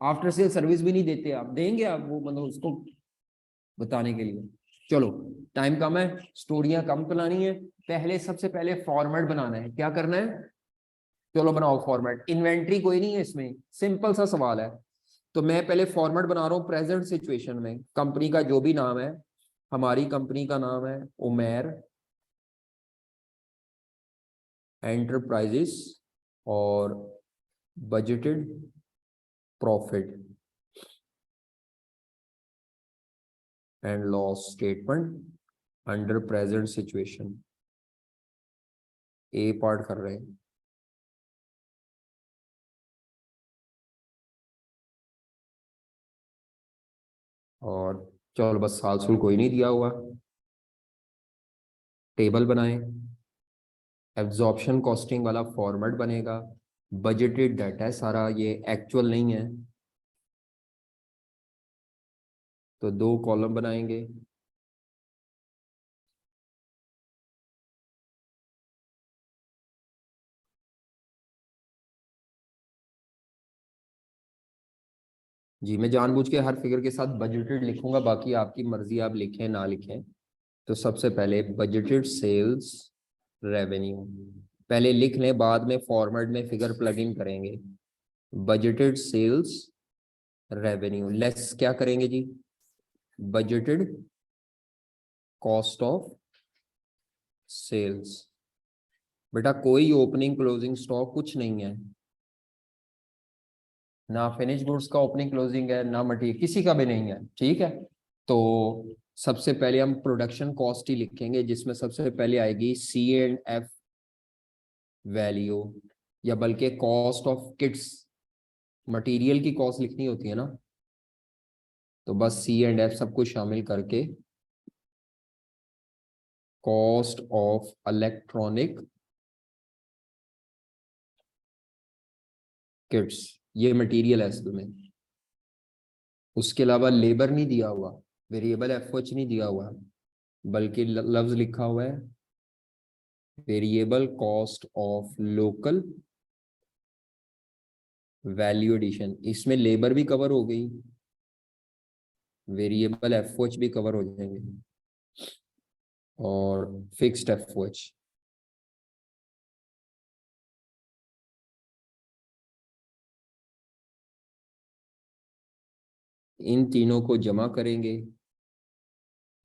आफ्टर सेल सर्विस भी नहीं देते, आप देंगे आप वो, मतलब उसको बताने के लिए। चलो टाइम कम है, स्टोरियां कम बनानी है, पहले सबसे पहले फॉर्मेट बनाना है। क्या करना है? चलो बनाओ फॉर्मेट। इन्वेंट्री कोई नहीं है इसमें, सिंपल सा सवाल है। तो मैं पहले फॉर्मेट बना रहा हूँ प्रेजेंट सिचुएशन में। कंपनी का जो भी नाम है, हमारी कंपनी का नाम है उमेर एंटरप्राइजेस और budgeted profit and loss statement under present situation. A part कर रहे हैं। और चलो बस साल सुल कोई नहीं दिया हुआ। टेबल बनाएं, एब्जॉर्प्शन कॉस्टिंग वाला फॉर्मेट बनेगा। बजटेड डाटा है सारा, ये एक्चुअल नहीं है। तो 2 कॉलम बनाएंगे। जी मैं जानबूझ के हर फिगर के साथ बजटेड लिखूंगा, बाकी आपकी मर्जी, आप लिखें ना लिखें। तो सबसे पहले बजटेड सेल्स रेवेन्यू पहले लिख लें, बाद में फॉर्मेट में फिगर प्लग इन करेंगे। बजटेड सेल्स रेवेन्यू लेस क्या करेंगे जी? Budgeted cost of sales. बेटा कोई ओपनिंग क्लोजिंग स्टॉक कुछ नहीं है, ना फिनिश गुड्स का ओपनिंग क्लोजिंग है, ना मटेरियल किसी का भी नहीं है। ठीक है, तो सबसे पहले हम प्रोडक्शन कॉस्ट ही लिखेंगे, जिसमें सबसे पहले आएगी C&F वैल्यू, या बल्कि कॉस्ट ऑफ किट्स। मटेरियल की कॉस्ट लिखनी होती है ना, तो बस C&F सब कुछ शामिल करके कॉस्ट ऑफ इलेक्ट्रॉनिक किट्स, ये मटेरियल है असल में। उसके अलावा लेबर नहीं दिया हुआ, वेरिएबल एफओएच नहीं दिया हुआ, बल्कि लफ्ज लिखा हुआ है variable cost of local value addition. इसमें लेबर भी कवर हो गई, वेरिएबल एफओएच भी कवर हो जाएंगे, और फिक्स्ड एफओएच। इन तीनों को जमा करेंगे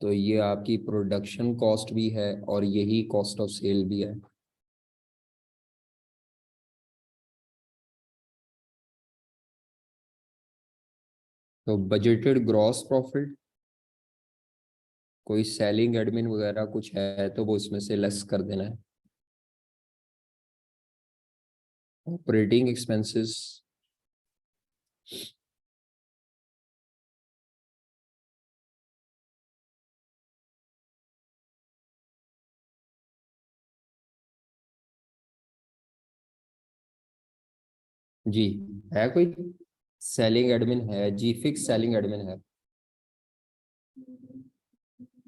तो ये आपकी प्रोडक्शन कॉस्ट भी है और यही कॉस्ट ऑफ सेल भी है। तो बजटेड ग्रॉस प्रॉफिट, कोई सेलिंग एडमिन वगैरह कुछ है तो वो इसमें से लेस कर देना है। ऑपरेटिंग एक्सपेंसेस, जी है कोई सेलिंग एडमिन? है जी, फिक्स सेलिंग एडमिन है।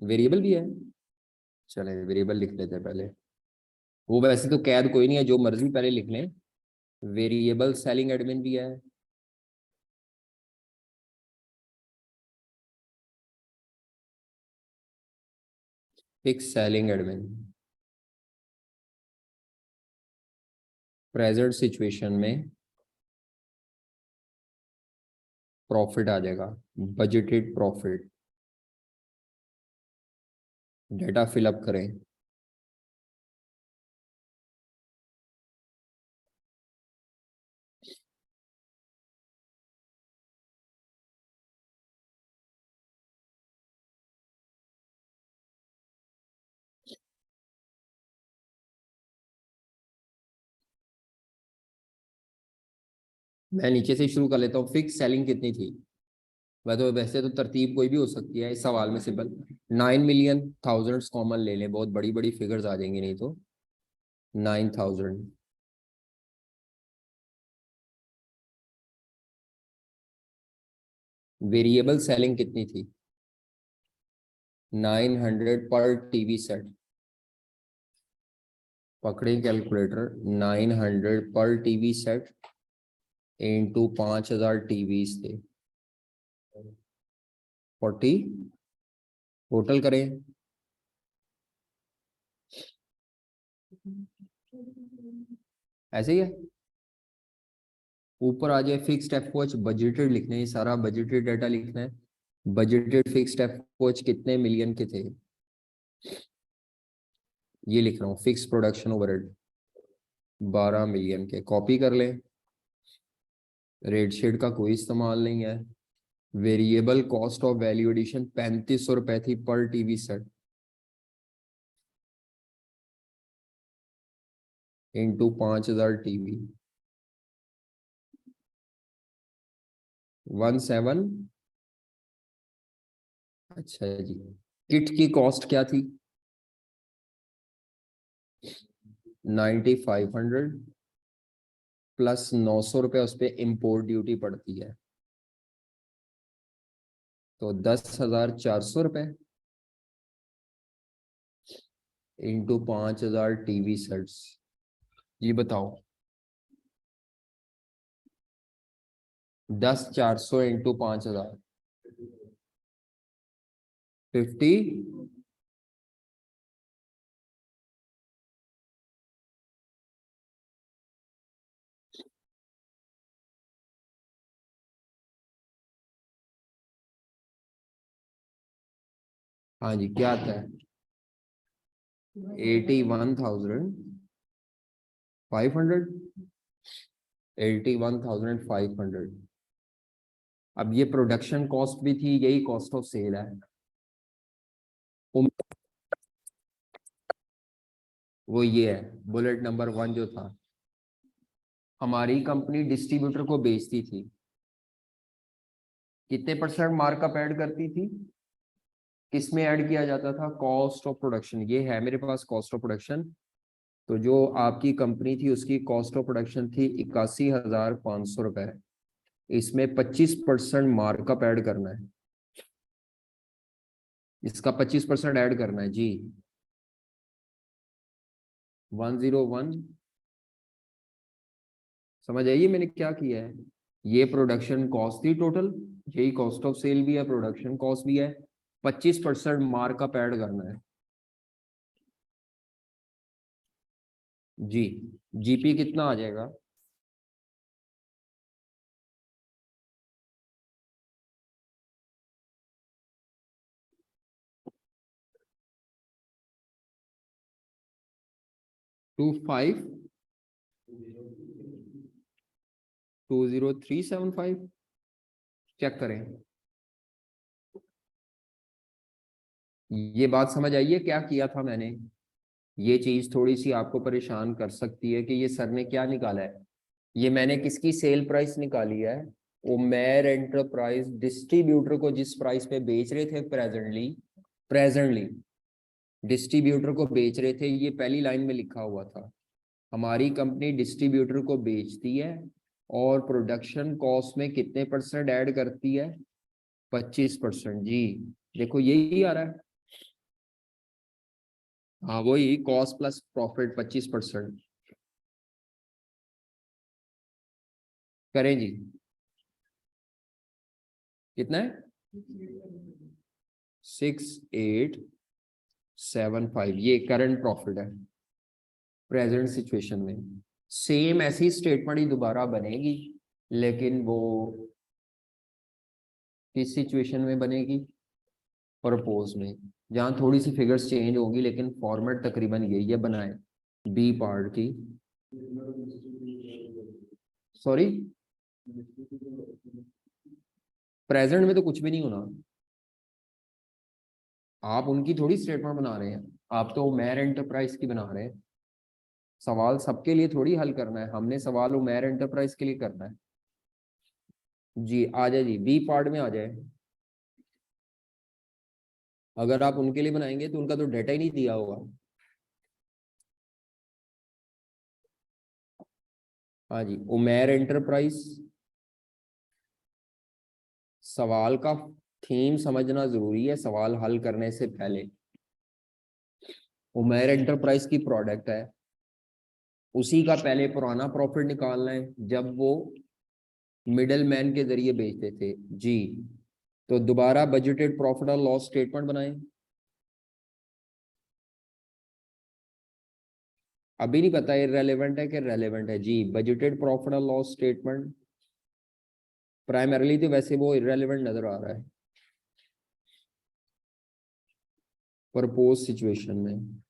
वेरिएबल भी है, चले वेरिएबल लिख लेते हैं पहले। वो वैसे तो कैद कोई नहीं है, जो मर्जी पहले लिख लें। वेरिएबल सेलिंग एडमिन भी है। Fix selling admin present situation में प्रॉफिट आ जाएगा, बजटेड प्रॉफिट। डेटा फिलअप करें। मैं नीचे से शुरू कर लेता हूँ। फिक्स सेलिंग कितनी थी? वह तो वैसे तो तरतीब कोई भी हो सकती है इस सवाल में, सिंपल 9 मिलियन, थाउजेंड्स कॉमन ले लें, बहुत बड़ी बड़ी फिगर्स आ जाएंगी नहीं तो। 9,000। वेरिएबल सेलिंग कितनी थी? 900 पर टीवी सेट। पकड़े कैलकुलेटर, 900 पर टीवी सेट इंटू 5,000 टीवीज थे, 40 टोटल करें, ऐसे ही है। ऊपर आ जाए फिक्स्ड एफओएच बजटेड लिखना है, सारा बजटेड डाटा लिखना है। बजटेड फिक्स्ड एफओएच कितने मिलियन के थे, ये लिख रहा हूँ। फिक्स प्रोडक्शन ओवरहेड 12 मिलियन के, कॉपी कर लें। रेड शेड का कोई इस्तेमाल नहीं है। Variable cost of value addition 3500 रुपए थी पर टीवी सेट, इंटू 5000 टीवी, 17। अच्छा जी, किट की कॉस्ट क्या थी, 9500 प्लस 900 रुपये उस पर इम्पोर्ट ड्यूटी पड़ती है, तो 10,400 रुपये इंटू 5000 टीवी सेट्स। जी बताओ, 10,400 इंटू 5000, 50। हाँ जी, क्या आता है, 81,500, 81,500। अब ये प्रोडक्शन कॉस्ट भी थी, यही कॉस्ट ऑफ सेल है। वो ये है बुलेट नंबर 1 जो था, हमारी कंपनी डिस्ट्रीब्यूटर को बेचती थी, कितने परसेंट मार्कअप ऐड करती थी, किसमें ऐड किया जाता था, कॉस्ट ऑफ प्रोडक्शन। ये है मेरे पास कॉस्ट ऑफ प्रोडक्शन। तो जो आपकी कंपनी थी उसकी कॉस्ट ऑफ प्रोडक्शन थी 81,500 रुपए, इसमें 25% मार्कअप ऐड करना है, इसका 25% ऐड करना है जी। 101, समझ आइए मैंने क्या किया है। ये प्रोडक्शन कॉस्ट थी टोटल, यही कॉस्ट ऑफ सेल भी है, प्रोडक्शन कॉस्ट भी है, 25% मार्कअप ऐड करना है जी। जीपी कितना आ जाएगा, टू 20375। चेक करें, ये बात समझ आई है क्या किया था मैंने। ये चीज थोड़ी सी आपको परेशान कर सकती है कि ये सर ने क्या निकाला है। ये मैंने किसकी सेल प्राइस निकाली है, उमेर एंटरप्राइज डिस्ट्रीब्यूटर को जिस प्राइस पे बेच रहे थे प्रेजेंटली डिस्ट्रीब्यूटर को बेच रहे थे, ये पहली लाइन में लिखा हुआ था। हमारी कंपनी डिस्ट्रीब्यूटर को बेचती है और प्रोडक्शन कॉस्ट में कितने परसेंट ऐड करती है, 25% जी। देखो यही आ रहा है, हाँ वही कॉस्ट प्लस प्रॉफिट 25%। करें जी, कितना है, 6875, ये करंट प्रॉफिट है प्रेजेंट सिचुएशन में। सेम ऐसी स्टेटमेंट ही दोबारा बनेगी, लेकिन वो किस सिचुएशन में बनेगी, प्रपोज में, जहाँ थोड़ी सी फिगर्स चेंज होगी, लेकिन फॉर्मेट तकरीबन यही है बनाए बी पार्ट की। सॉरी, प्रेजेंट में तो कुछ भी नहीं होना, आप उनकी थोड़ी स्टेटमेंट बना रहे हैं, आप तो उमेर एंटरप्राइज की बना रहे हैं। सवाल सबके लिए थोड़ी हल करना है, हमने सवाल उमेर एंटरप्राइज के लिए करना है जी। आ जाए जी, बी पार्ट में आ जाए। अगर आप उनके लिए बनाएंगे तो उनका तो डेटा ही नहीं दिया होगा। हाँ जी, उमेर एंटरप्राइज, सवाल का थीम समझना जरूरी है सवाल हल करने से पहले। उमेर एंटरप्राइज की प्रोडक्ट है, उसी का पहले पुराना प्रॉफिट निकालना है जब वो मिडल मैन के जरिए बेचते थे जी। तो दोबारा बजटेड प्रॉफिट और लॉस स्टेटमेंट बनाएं। अभी नहीं पता इररेलेवेंट है कि रेलेवेंट है जी। Budgeted profit and loss statement primarily तो वैसे वो इररेलेवेंट नजर आ रहा है प्रपोज सिचुएशन में।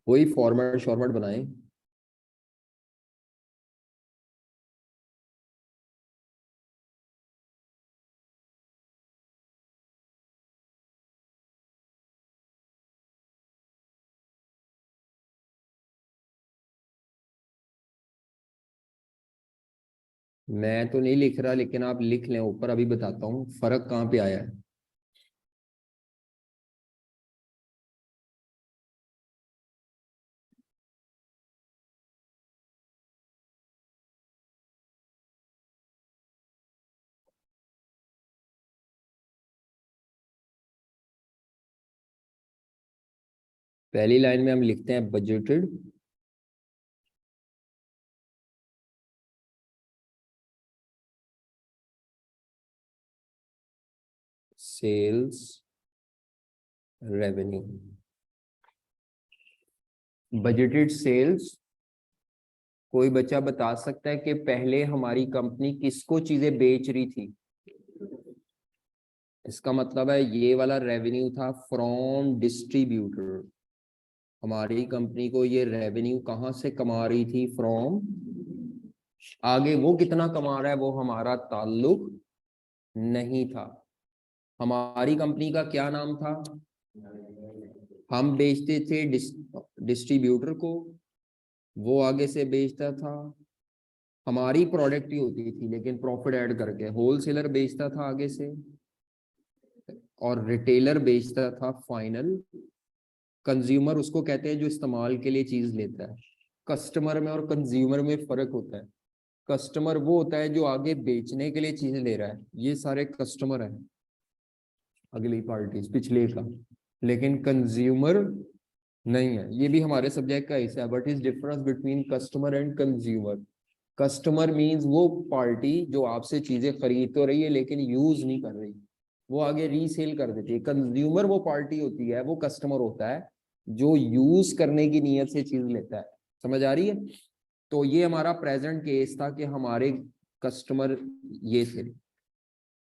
वही फॉर्मेट शॉर्मेट बनाए। मैं तो नहीं लिख रहा, लेकिन आप लिख लें ऊपर, अभी बताता हूँ फर्क कहाँ पे आया है। पहली लाइन में हम लिखते हैं budgeted sales revenue. Budgeted sales, कोई बच्चा बता सकता है कि पहले हमारी कंपनी किसको चीजें बेच रही थी? इसका मतलब है ये वाला रेवेन्यू था फ्रॉम डिस्ट्रीब्यूटर। हमारी कंपनी को ये रेवेन्यू कहाँ से कमा रही थी? फ्रॉम। आगे वो कितना कमा रहा है वो हमारा ताल्लुक नहीं था। हमारी कंपनी का क्या नाम था? हम बेचते थे डिस्ट्रीब्यूटर को, वो आगे से बेचता था। हमारी प्रोडक्ट ही होती थी लेकिन प्रॉफिट ऐड करके। होलसेलर बेचता था आगे से और रिटेलर बेचता था फाइनल। कंज्यूमर उसको कहते हैं जो इस्तेमाल के लिए चीज लेता है। कस्टमर में और कंज्यूमर में फर्क होता है। कस्टमर वो होता है जो आगे बेचने के लिए चीजें ले रहा है, ये सारे कस्टमर हैं अगली पार्टी पिछले का। लेकिन कंज्यूमर नहीं है। ये भी हमारे सब्जेक्ट का हिस्सा है। But is difference between customer and consumer. Customer means वो पार्टी जो आपसे चीजें खरीद तो रही है लेकिन यूज नहीं कर रही, वो आगे रीसेल कर देती है। कंज्यूमर वो पार्टी होती है, वो कस्टमर होता है जो यूज करने की नीयत से चीज लेता है। समझ आ रही है? तो ये हमारा प्रेजेंट केस था कि हमारे कस्टमर ये थे।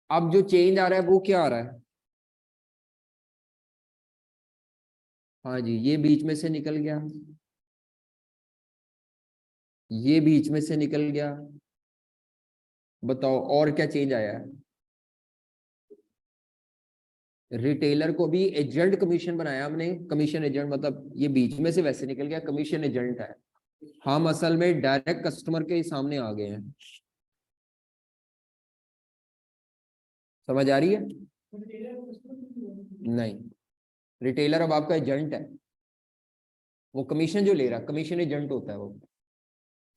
अब जो चेंज आ रहा है वो क्या आ रहा है? हाँ जी, ये बीच में से निकल गया, ये बीच में से निकल गया। बताओ और क्या चेंज आया है? रिटेलर को भी एजेंट कमीशन बनाया हमने। कमीशन एजेंट मतलब ये बीच में से वैसे निकल गया, कमीशन एजेंट है। हम असल में डायरेक्ट कस्टमर के सामने आ गए हैं। समझ आ रही है? नहीं, रिटेलर अब आपका एजेंट है। वो कमीशन जो ले रहा, कमीशन एजेंट होता है वो।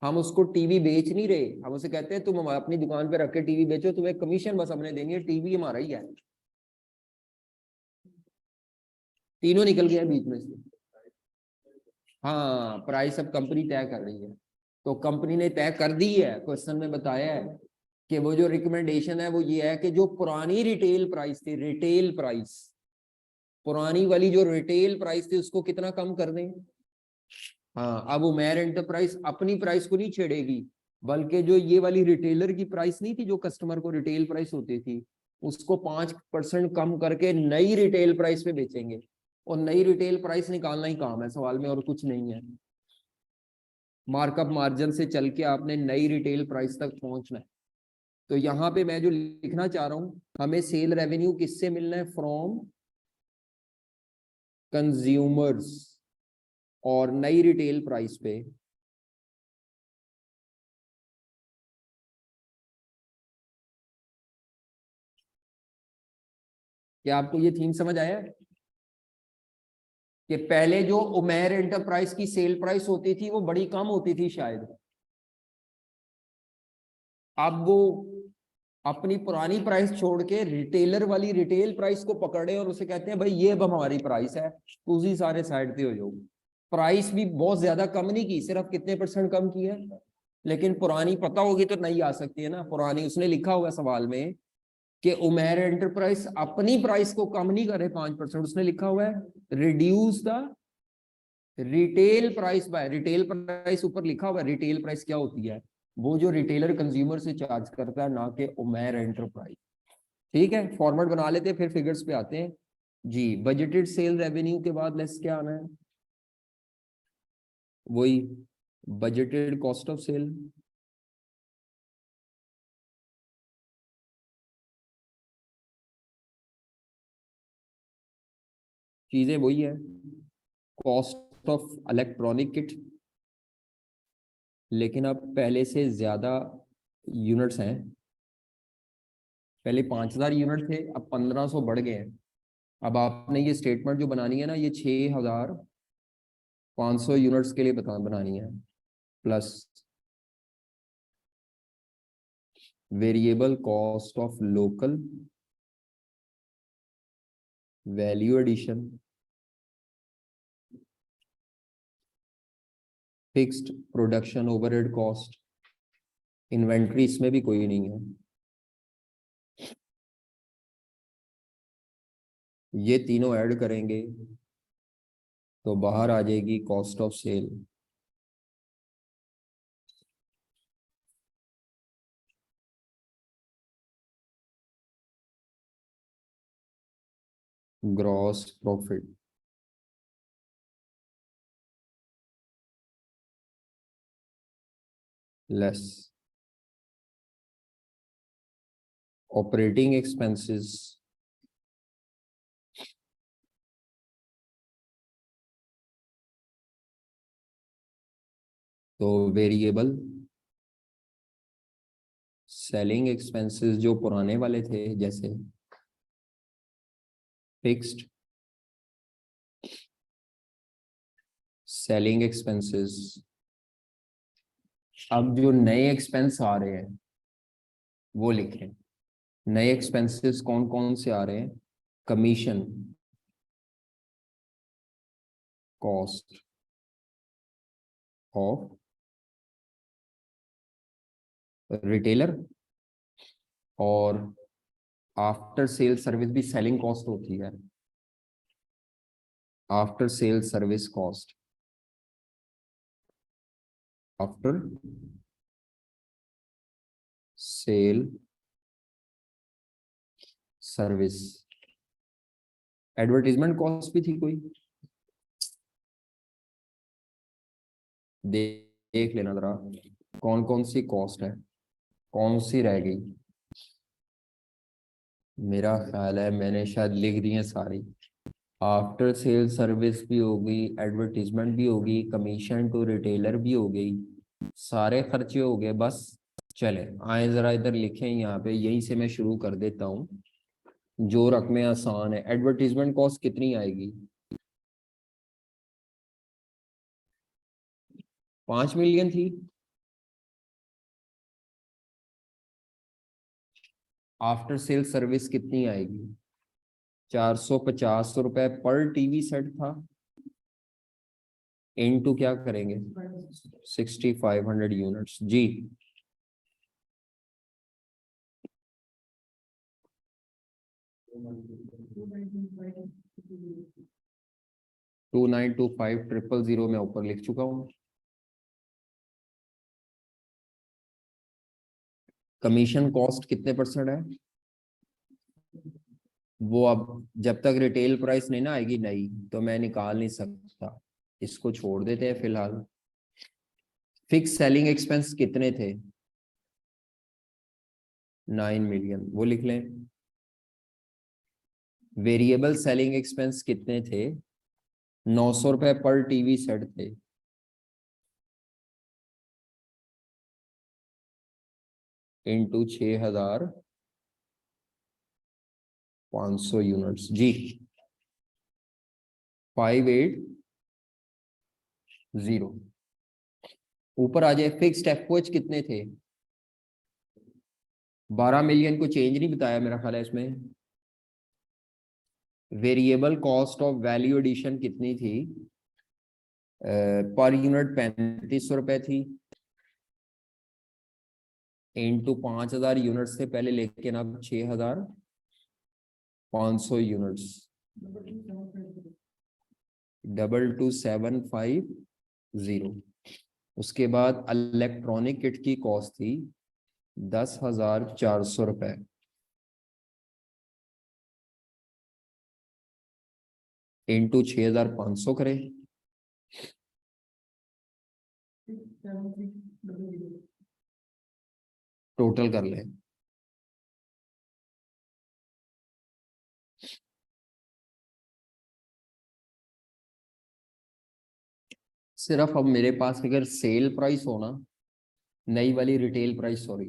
हम उसको टीवी बेच नहीं रहे, हम उसे कहते हैं तुम अपनी दुकान पे रख के टीवी बेचो, तुम्हें कमीशन बस हमने देनी है, टीवी हमारा ही है। तीनों निकल गया बीच में से। हाँ, प्राइस अब कंपनी तय कर रही है। तो कंपनी ने तय कर दी है, क्वेश्चन में बताया है कि वो जो रिकमेंडेशन है वो ये है कि जो पुरानी रिटेल प्राइस थी, रिटेल प्राइस, पुरानी वाली जो रिटेल प्राइस थी उसको कितना कम कर दें। हाँ, अब उमेर एंटरप्राइज अपनी प्राइस को नहीं छेड़ेगी, बल्कि जो ये वाली रिटेलर की प्राइस नहीं थी जो कस्टमर को रिटेल प्राइस होती थी, उसको 5% कम करके नई रिटेल प्राइस पे बेचेंगे। और नई रिटेल प्राइस निकालना ही काम है सवाल में, और कुछ नहीं है। मार्कअप मार्जिन से चल के आपने नई रिटेल प्राइस तक पहुंचना है। तो यहाँ पे मैं जो लिखना चाह रहा हूं, हमें सेल रेवेन्यू किससे मिलना है? From consumers. और नई रिटेल प्राइस पे क्या आपको ये थीम समझ आया है? कि पहले जो उमेर एंटरप्राइज की सेल प्राइस होती थी वो बड़ी कम होती थी शायद। अब वो अपनी पुरानी प्राइस छोड़ के रिटेलर वाली रिटेल प्राइस को पकड़े और उसे कहते हैं भाई ये अब हमारी प्राइस है, तो उसी सारे साइड पे हो जाओ। प्राइस भी बहुत ज्यादा कम नहीं की, सिर्फ कितने % कम की है? लेकिन पुरानी पता होगी तो नहीं आ सकती है ना। पुरानी उसने लिखा हुआ सवाल में कि उमेर एंटरप्राइज अपनी प्राइस को कम नहीं करे 5%, उसने लिखा हुआ है reduce the retail price by, retail price ऊपर लिखा हुआ है। रिटेल प्राइस क्या होती है? वो जो रिटेलर कंज्यूमर से चार्ज करता है, ना कि उमेर एंटरप्राइज। ठीक है, फॉर्मेट बना लेते हैं, फिर फिगर्स पे आते हैं जी। बजटेड सेल रेवेन्यू के बाद लेस क्या आना है? वही बजटेड कॉस्ट ऑफ सेल। चीजें वही है, कॉस्ट ऑफ इलेक्ट्रॉनिक किट, लेकिन अब पहले से ज्यादा यूनिट्स हैं। पहले 5,000 यूनिट थे, अब 1,500 बढ़ गए हैं। अब आपने ये स्टेटमेंट जो बनानी है ना, ये 6,500 यूनिट्स के लिए बनानी है, plus variable cost of local value addition, fixed production overhead cost, inventory इसमें भी कोई नहीं है। ये तीनों ऐड करेंगे तो बाहर आ जाएगी cost of sale. Gross profit less operating expenses तो वेरिएबल सेलिंग एक्सपेंसेस जो पुराने वाले थे, जैसे फिक्स्ड सेलिंग एक्सपेंसेस। अब जो नए एक्सपेंस आ रहे हैं वो लिखें। नए एक्सपेंसेस कौन कौन से आ रहे हैं? कमीशन कॉस्ट ऑफ रिटेलर, और आफ्टर सेल सर्विस भी सेलिंग कॉस्ट होती है। After sale service cost, after sale service. Advertisement cost भी थी कोई, देख लेना जरा कौन कौन सी कॉस्ट है, कौन सी रह गई। मेरा ख्याल है मैंने शायद लिख दी है सारी। आफ्टर सेल सर्विस भी होगी, एडवर्टीजमेंट भी होगी, कमीशन टू रिटेलर भी हो गई, सारे खर्चे हो गए। बस चले आए जरा इधर लिखें, यहाँ पे यहीं से मैं शुरू कर देता हूँ। जो रकमें आसान है, एडवर्टीजमेंट कॉस्ट कितनी आएगी? 5 मिलियन थी। आफ्टर सेल सर्विस कितनी आएगी? 450 रुपए पर टीवी सेट था, इनटू क्या करेंगे? 6,500 यूनिट्स जी। 2925,000 मैं ऊपर लिख चुका हूँ। कमीशन कॉस्ट कितने परसेंट है? वो अब जब तक रिटेल प्राइस नहीं ना आएगी नई, तो मैं निकाल नहीं सकता, इसको छोड़ देते हैं फिलहाल। फिक्स सेलिंग एक्सपेंस कितने थे? 9 मिलियन, वो लिख लें। वेरिएबल सेलिंग एक्सपेंस कितने थे? 900 रुपए पर टीवी सेट थे, इंटू 6,500 यूनिट्स जी। 580। ऊपर आ जाए फिक्स्ड एफओएच कितने थे? 12 मिलियन को चेंज नहीं बताया मेरा ख्याल है इसमें। Variable cost of value addition कितनी थी? पर यूनिट 3,500 रुपए थी। इंटू 5,000 यूनिट्स से पहले, लेकिन अब 6,500 यूनिट्स, 22,750। उसके बाद इलेक्ट्रॉनिक किट की कॉस्ट थी 10,400 रुपए। इंटू 6,500 करें, टोटल कर लें। सिर्फ अब मेरे पास अगर सेल प्राइस हो ना, नई वाली retail price, sorry,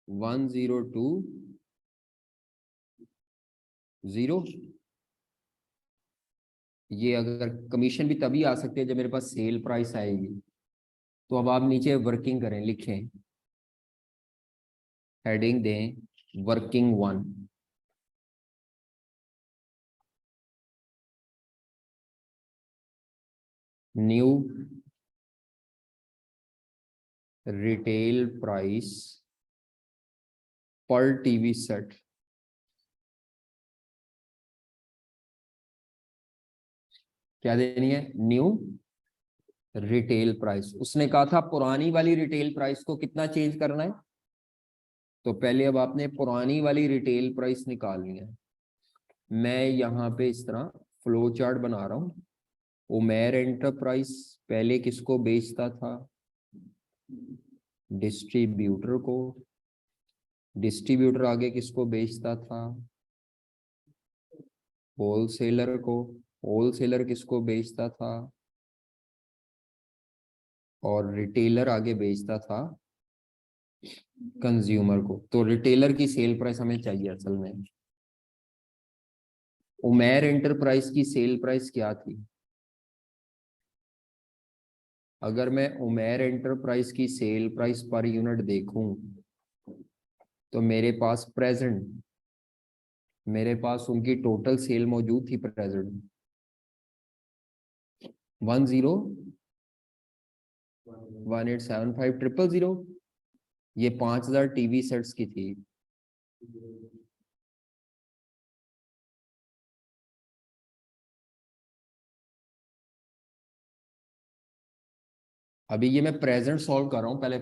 one zero two zero, ये अगर कमीशन भी तभी आ सकती है जब मेरे पास सेल प्राइस आएगी। तो अब आप नीचे वर्किंग करें, लिखें, हेडिंग दें वर्किंग 1, न्यू रिटेल प्राइस पर टीवी सेट। क्या देनी है? New retail price. उसने कहा था पुरानी वाली रिटेल प्राइस को कितना चेंज करना है, तो पहले अब आपने पुरानी वाली रिटेल प्राइस निकालनी है। मैं यहाँ पे इस तरह फ्लो चार्ट बना रहा हूँ। उमेर एंटरप्राइज पहले किसको बेचता था? डिस्ट्रीब्यूटर को। डिस्ट्रीब्यूटर आगे किसको बेचता था? होलसेलर को। होलसेलर किसको बेचता था? और रिटेलर आगे बेचता था कंज्यूमर को। तो रिटेलर की सेल प्राइस हमें चाहिए असल में। उमेर एंटरप्राइज की सेल प्राइस क्या थी? अगर मैं उमेर एंटरप्राइज की सेल प्राइस पर यूनिट देखूं तो मेरे पास उनकी टोटल सेल मौजूद थी प्रेजेंट 10,1875,000। ये 5,000 टीवी सेट्स की थी। अभी ये मैं प्रेजेंट सॉल्व कर रहा हूँ, पहले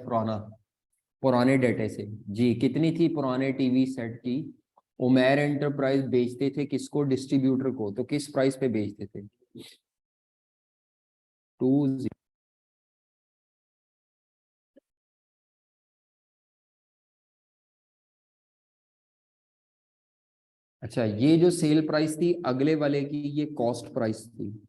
पुराने डेटे से। जी, कितनी थी पुराने टीवी सेट की? उमेर एंटरप्राइज बेचते थे किसको? डिस्ट्रीब्यूटर को। तो किस प्राइस पे बेचते थे? 2। अच्छा, ये जो सेल प्राइस थी अगले वाले की, ये कॉस्ट प्राइस थी।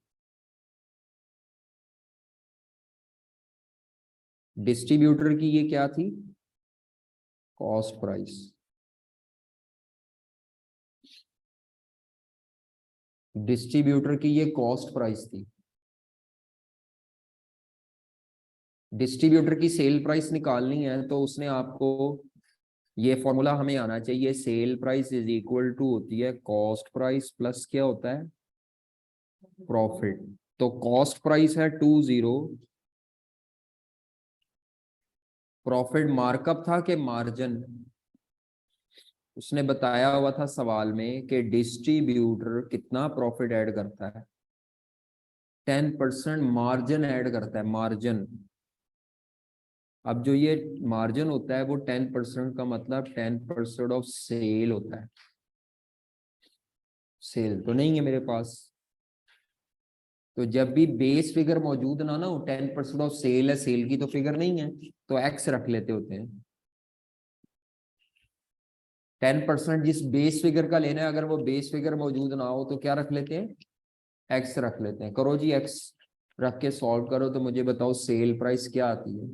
डिस्ट्रीब्यूटर की ये क्या थी? Cost price. डिस्ट्रीब्यूटर की ये कॉस्ट प्राइस थी। डिस्ट्रीब्यूटर की सेल प्राइस निकालनी है तो उसने आपको, ये फॉर्मूला हमें आना चाहिए, sale price is equal to होती है कॉस्ट प्राइस प्लस क्या होता है? प्रॉफिट। तो कॉस्ट प्राइस है 20, प्रॉफिट मार्कअप था कि मार्जिन? उसने बताया हुआ था सवाल में कि डिस्ट्रीब्यूटर कितना प्रॉफिट ऐड करता है? 10% मार्जिन ऐड करता है, मार्जिन। अब जो ये मार्जिन होता है वो 10% का मतलब 10% ऑफ सेल होता है। सेल तो नहीं है मेरे पास, तो जब भी बेस फिगर मौजूद ना हो, 10% ऑफ सेल है, सेल की तो फिगर नहीं है, तो एक्स रख लेते होते हैं। 10% जिस बेस फिगर का लेना है, अगर वो बेस फिगर मौजूद ना हो तो क्या रख लेते हैं? एक्स रख लेते हैं। करो जी, एक्स रख के सॉल्व करो तो मुझे बताओ सेल प्राइस क्या आती है।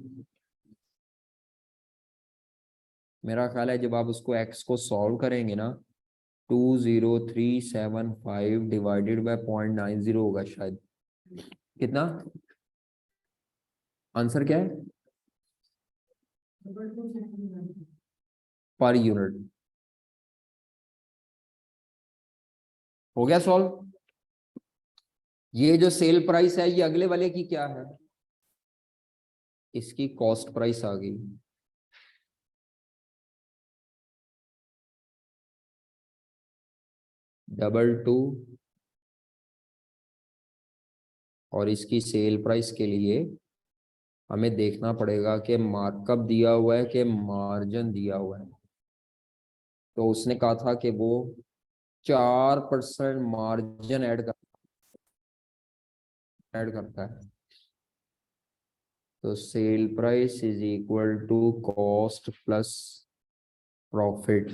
मेरा ख्याल है जब आप उसको एक्स को सॉल्व करेंगे ना, 20375 डिवाइडेड बाय 0.90 होगा शायद। कितना आंसर क्या है? Per unit. हो गया सॉल्व? ये जो सेल प्राइस है ये अगले वाले की क्या है, इसकी कॉस्ट प्राइस आ गई। डबल टू, और इसकी सेल प्राइस के लिए हमें देखना पड़ेगा कि मार्कअप दिया हुआ है कि मार्जिन दिया हुआ है। तो उसने कहा था कि वो 4% मार्जिन ऐड करता है। तो sale price is equal to cost plus profit.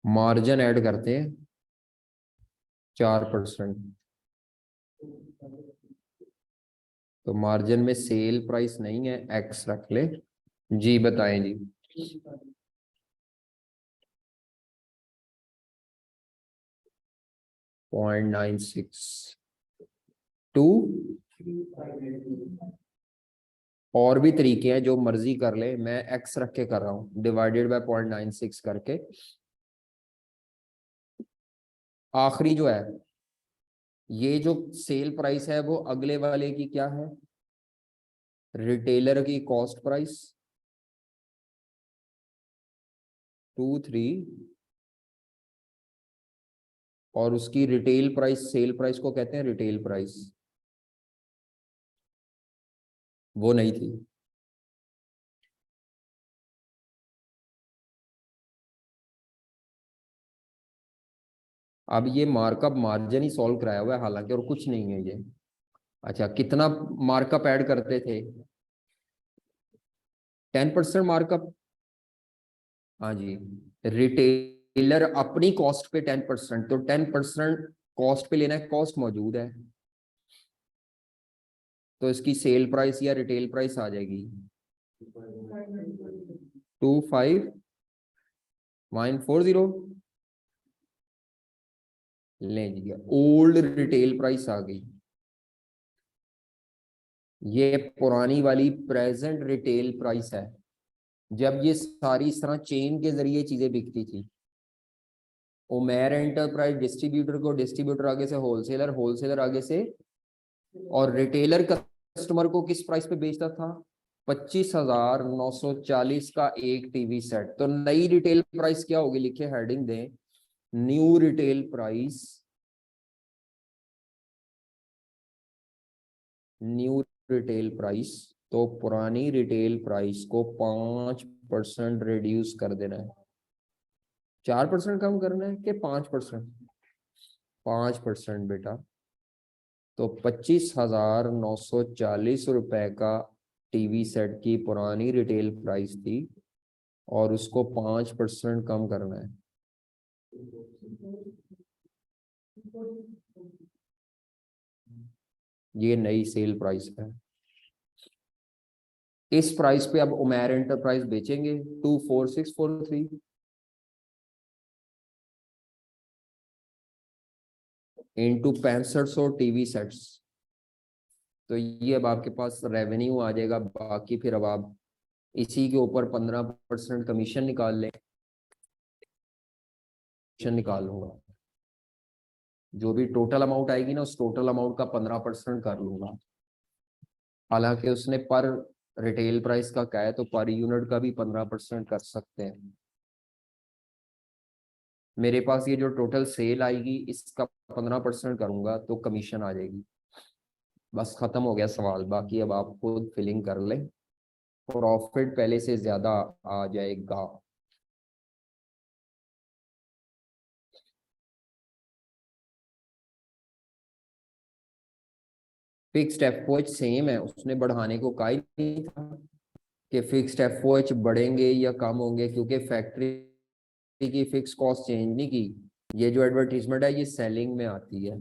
Margin add करते हैं 4%। तो मार्जिन में सेल प्राइस नहीं है, एक्स रख ले। जी बताएं जी। 0.96 टू, और भी तरीके हैं जो मर्जी कर ले, मैं एक्स रख के कर रहा हूं, डिवाइडेड बाय 0.96 करके। आखिरी जो है, ये जो सेल प्राइस है वो अगले वाले की क्या है, रिटेलर की कॉस्ट प्राइस 2, 3, और उसकी रिटेल प्राइस, सेल प्राइस को कहते हैं रिटेल प्राइस, वो नहीं थी। अब ये मार्कअप मार्जिन ही सॉल्व कराया हुआ है हालांकि, और कुछ नहीं है ये। अच्छा, कितना मार्कअप ऐड करते थे, 10% मार्कअप। हाँ जी, रिटेलर अपनी कॉस्ट पे 10%, तो 10% कॉस्ट पे लेना है, कॉस्ट मौजूद है, तो इसकी सेल प्राइस या रिटेल प्राइस आ जाएगी 25,940। ले जी, ओल्ड रिटेल प्राइस आ गई। ये पुरानी वाली प्रेजेंट रिटेल प्राइस है, जब ये सारी इस तरह चेन के जरिए चीजें बिकती थी। उमेर एंटरप्राइज डिस्ट्रीब्यूटर को, डिस्ट्रीब्यूटर आगे से होलसेलर, होलसेलर आगे से, और रिटेलर कस्टमर को किस प्राइस पे बेचता था, 25,940 का एक टीवी सेट। तो नई रिटेल प्राइस क्या होगी, लिखे हेडिंग दें, new retail price, new retail price. तो पुरानी रिटेल प्राइस को 5% रिड्यूस कर देना है, 4% कम करना है कि 5%, 5% बेटा। तो 25,940 रुपए का टीवी सेट की पुरानी रिटेल प्राइस थी, और उसको 5% कम करना है। ये नई सेल प्राइस है। इस प्राइस पे अब उमेर एंटरप्राइज बेचेंगे 24643, इंटू 6500 टीवी सेट्स। तो ये अब आपके पास रेवेन्यू आ जाएगा। बाकी फिर अब आप इसी के ऊपर 15% कमीशन निकाल लें, कमीशन निकाल लूंगा, जो भी टोटल अमाउंट आएगी ना, उस टोटल अमाउंट का 15% कर लूंगा। हालांकि उसने पर रिटेल प्राइस का कहा है, तो पर यूनिट का भी 15% कर सकते हैं। मेरे पास ये जो टोटल सेल आएगी इसका 15% करूंगा तो कमीशन आ जाएगी। बस खत्म हो गया सवाल, बाकी अब आप खुद फिलिंग कर लें, प्रॉफिट पहले से ज्यादा आ जाएगा। फिक्स्ड एफओएच सेम है, उसने बढ़ाने को कहा ही नहीं था कि फिक्स्ड एफओएच बढ़ेंगे या कम होंगे, क्योंकि फैक्ट्री की फिक्स कॉस्ट चेंज नहीं की। ये जो एडवर्टीजमेंट है ये सेलिंग में आती है।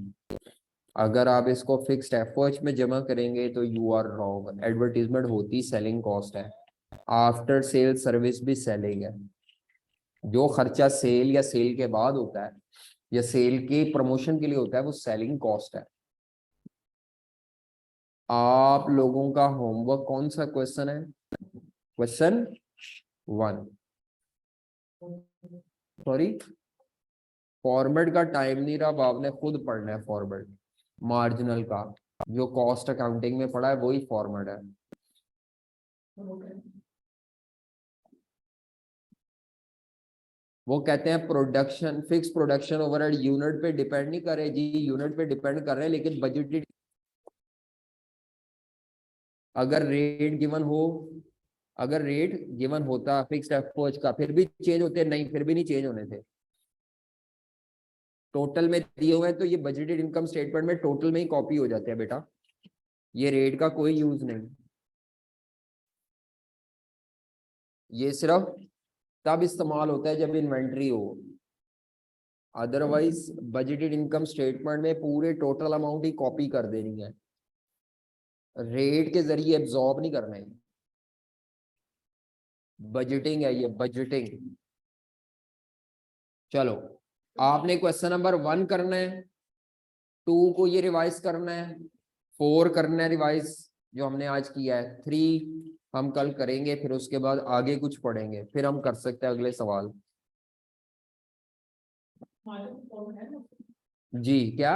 अगर आप इसको फिक्स्ड एफओएच में जमा करेंगे तो यू आर रॉन्ग, एडवर्टीजमेंट होती सेलिंग कॉस्ट है, आफ्टर सेल सर्विस भी सेलिंग है। जो खर्चा सेल या सेल के बाद होता है या सेल के प्रमोशन के लिए होता है वो सेलिंग कॉस्ट है। आप लोगों का होमवर्क कौन सा क्वेश्चन है, क्वेश्चन 1, सॉरी फॉर्मेट का टाइम नहीं रहा, अब आपने खुद पढ़ना है फॉर्मेट। मार्जिनल का जो कॉस्ट अकाउंटिंग में पढ़ा है वही फॉर्मेट है। वो कहते हैं production, fix production overhead unit पे डिपेंड नहीं कर रहे जी, यूनिट पे डिपेंड कर रहे हैं, लेकिन बजटेड अगर रेट गिवन हो, अगर रेट गिवन होता फिक्स्ड एफओएच का, फिर भी चेंज होते नहीं, फिर भी नहीं चेंज होने थे। टोटल में दिए हुए हैं तो ये बजटेड इनकम स्टेटमेंट में टोटल में ही कॉपी हो जाते हैं बेटा, ये रेट का कोई यूज नहीं। ये सिर्फ तब इस्तेमाल होता है जब इन्वेंट्री हो, अदरवाइज बजटेड इनकम स्टेटमेंट में पूरे टोटल अमाउंट ही कॉपी कर देनी है, रेट के जरिए एब्जॉर्ब नहीं करना है। बजटिंग है ये, बजटिंग। चलो आपने क्वेश्चन नंबर 1 करना है, 2 को ये रिवाइज करना है, 4 करना है रिवाइज जो हमने आज किया है, 3 हम कल करेंगे, फिर उसके बाद आगे कुछ पढ़ेंगे, फिर हम कर सकते हैं अगले सवाल। जी क्या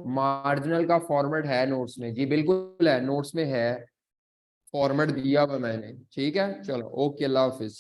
मार्जिनल का फॉर्मेट है नोट्स में? जी बिल्कुल है, नोट्स में है, फॉर्मेट दिया हुआ मैंने। ठीक है चलो, ओके, अल्लाह हाफिज।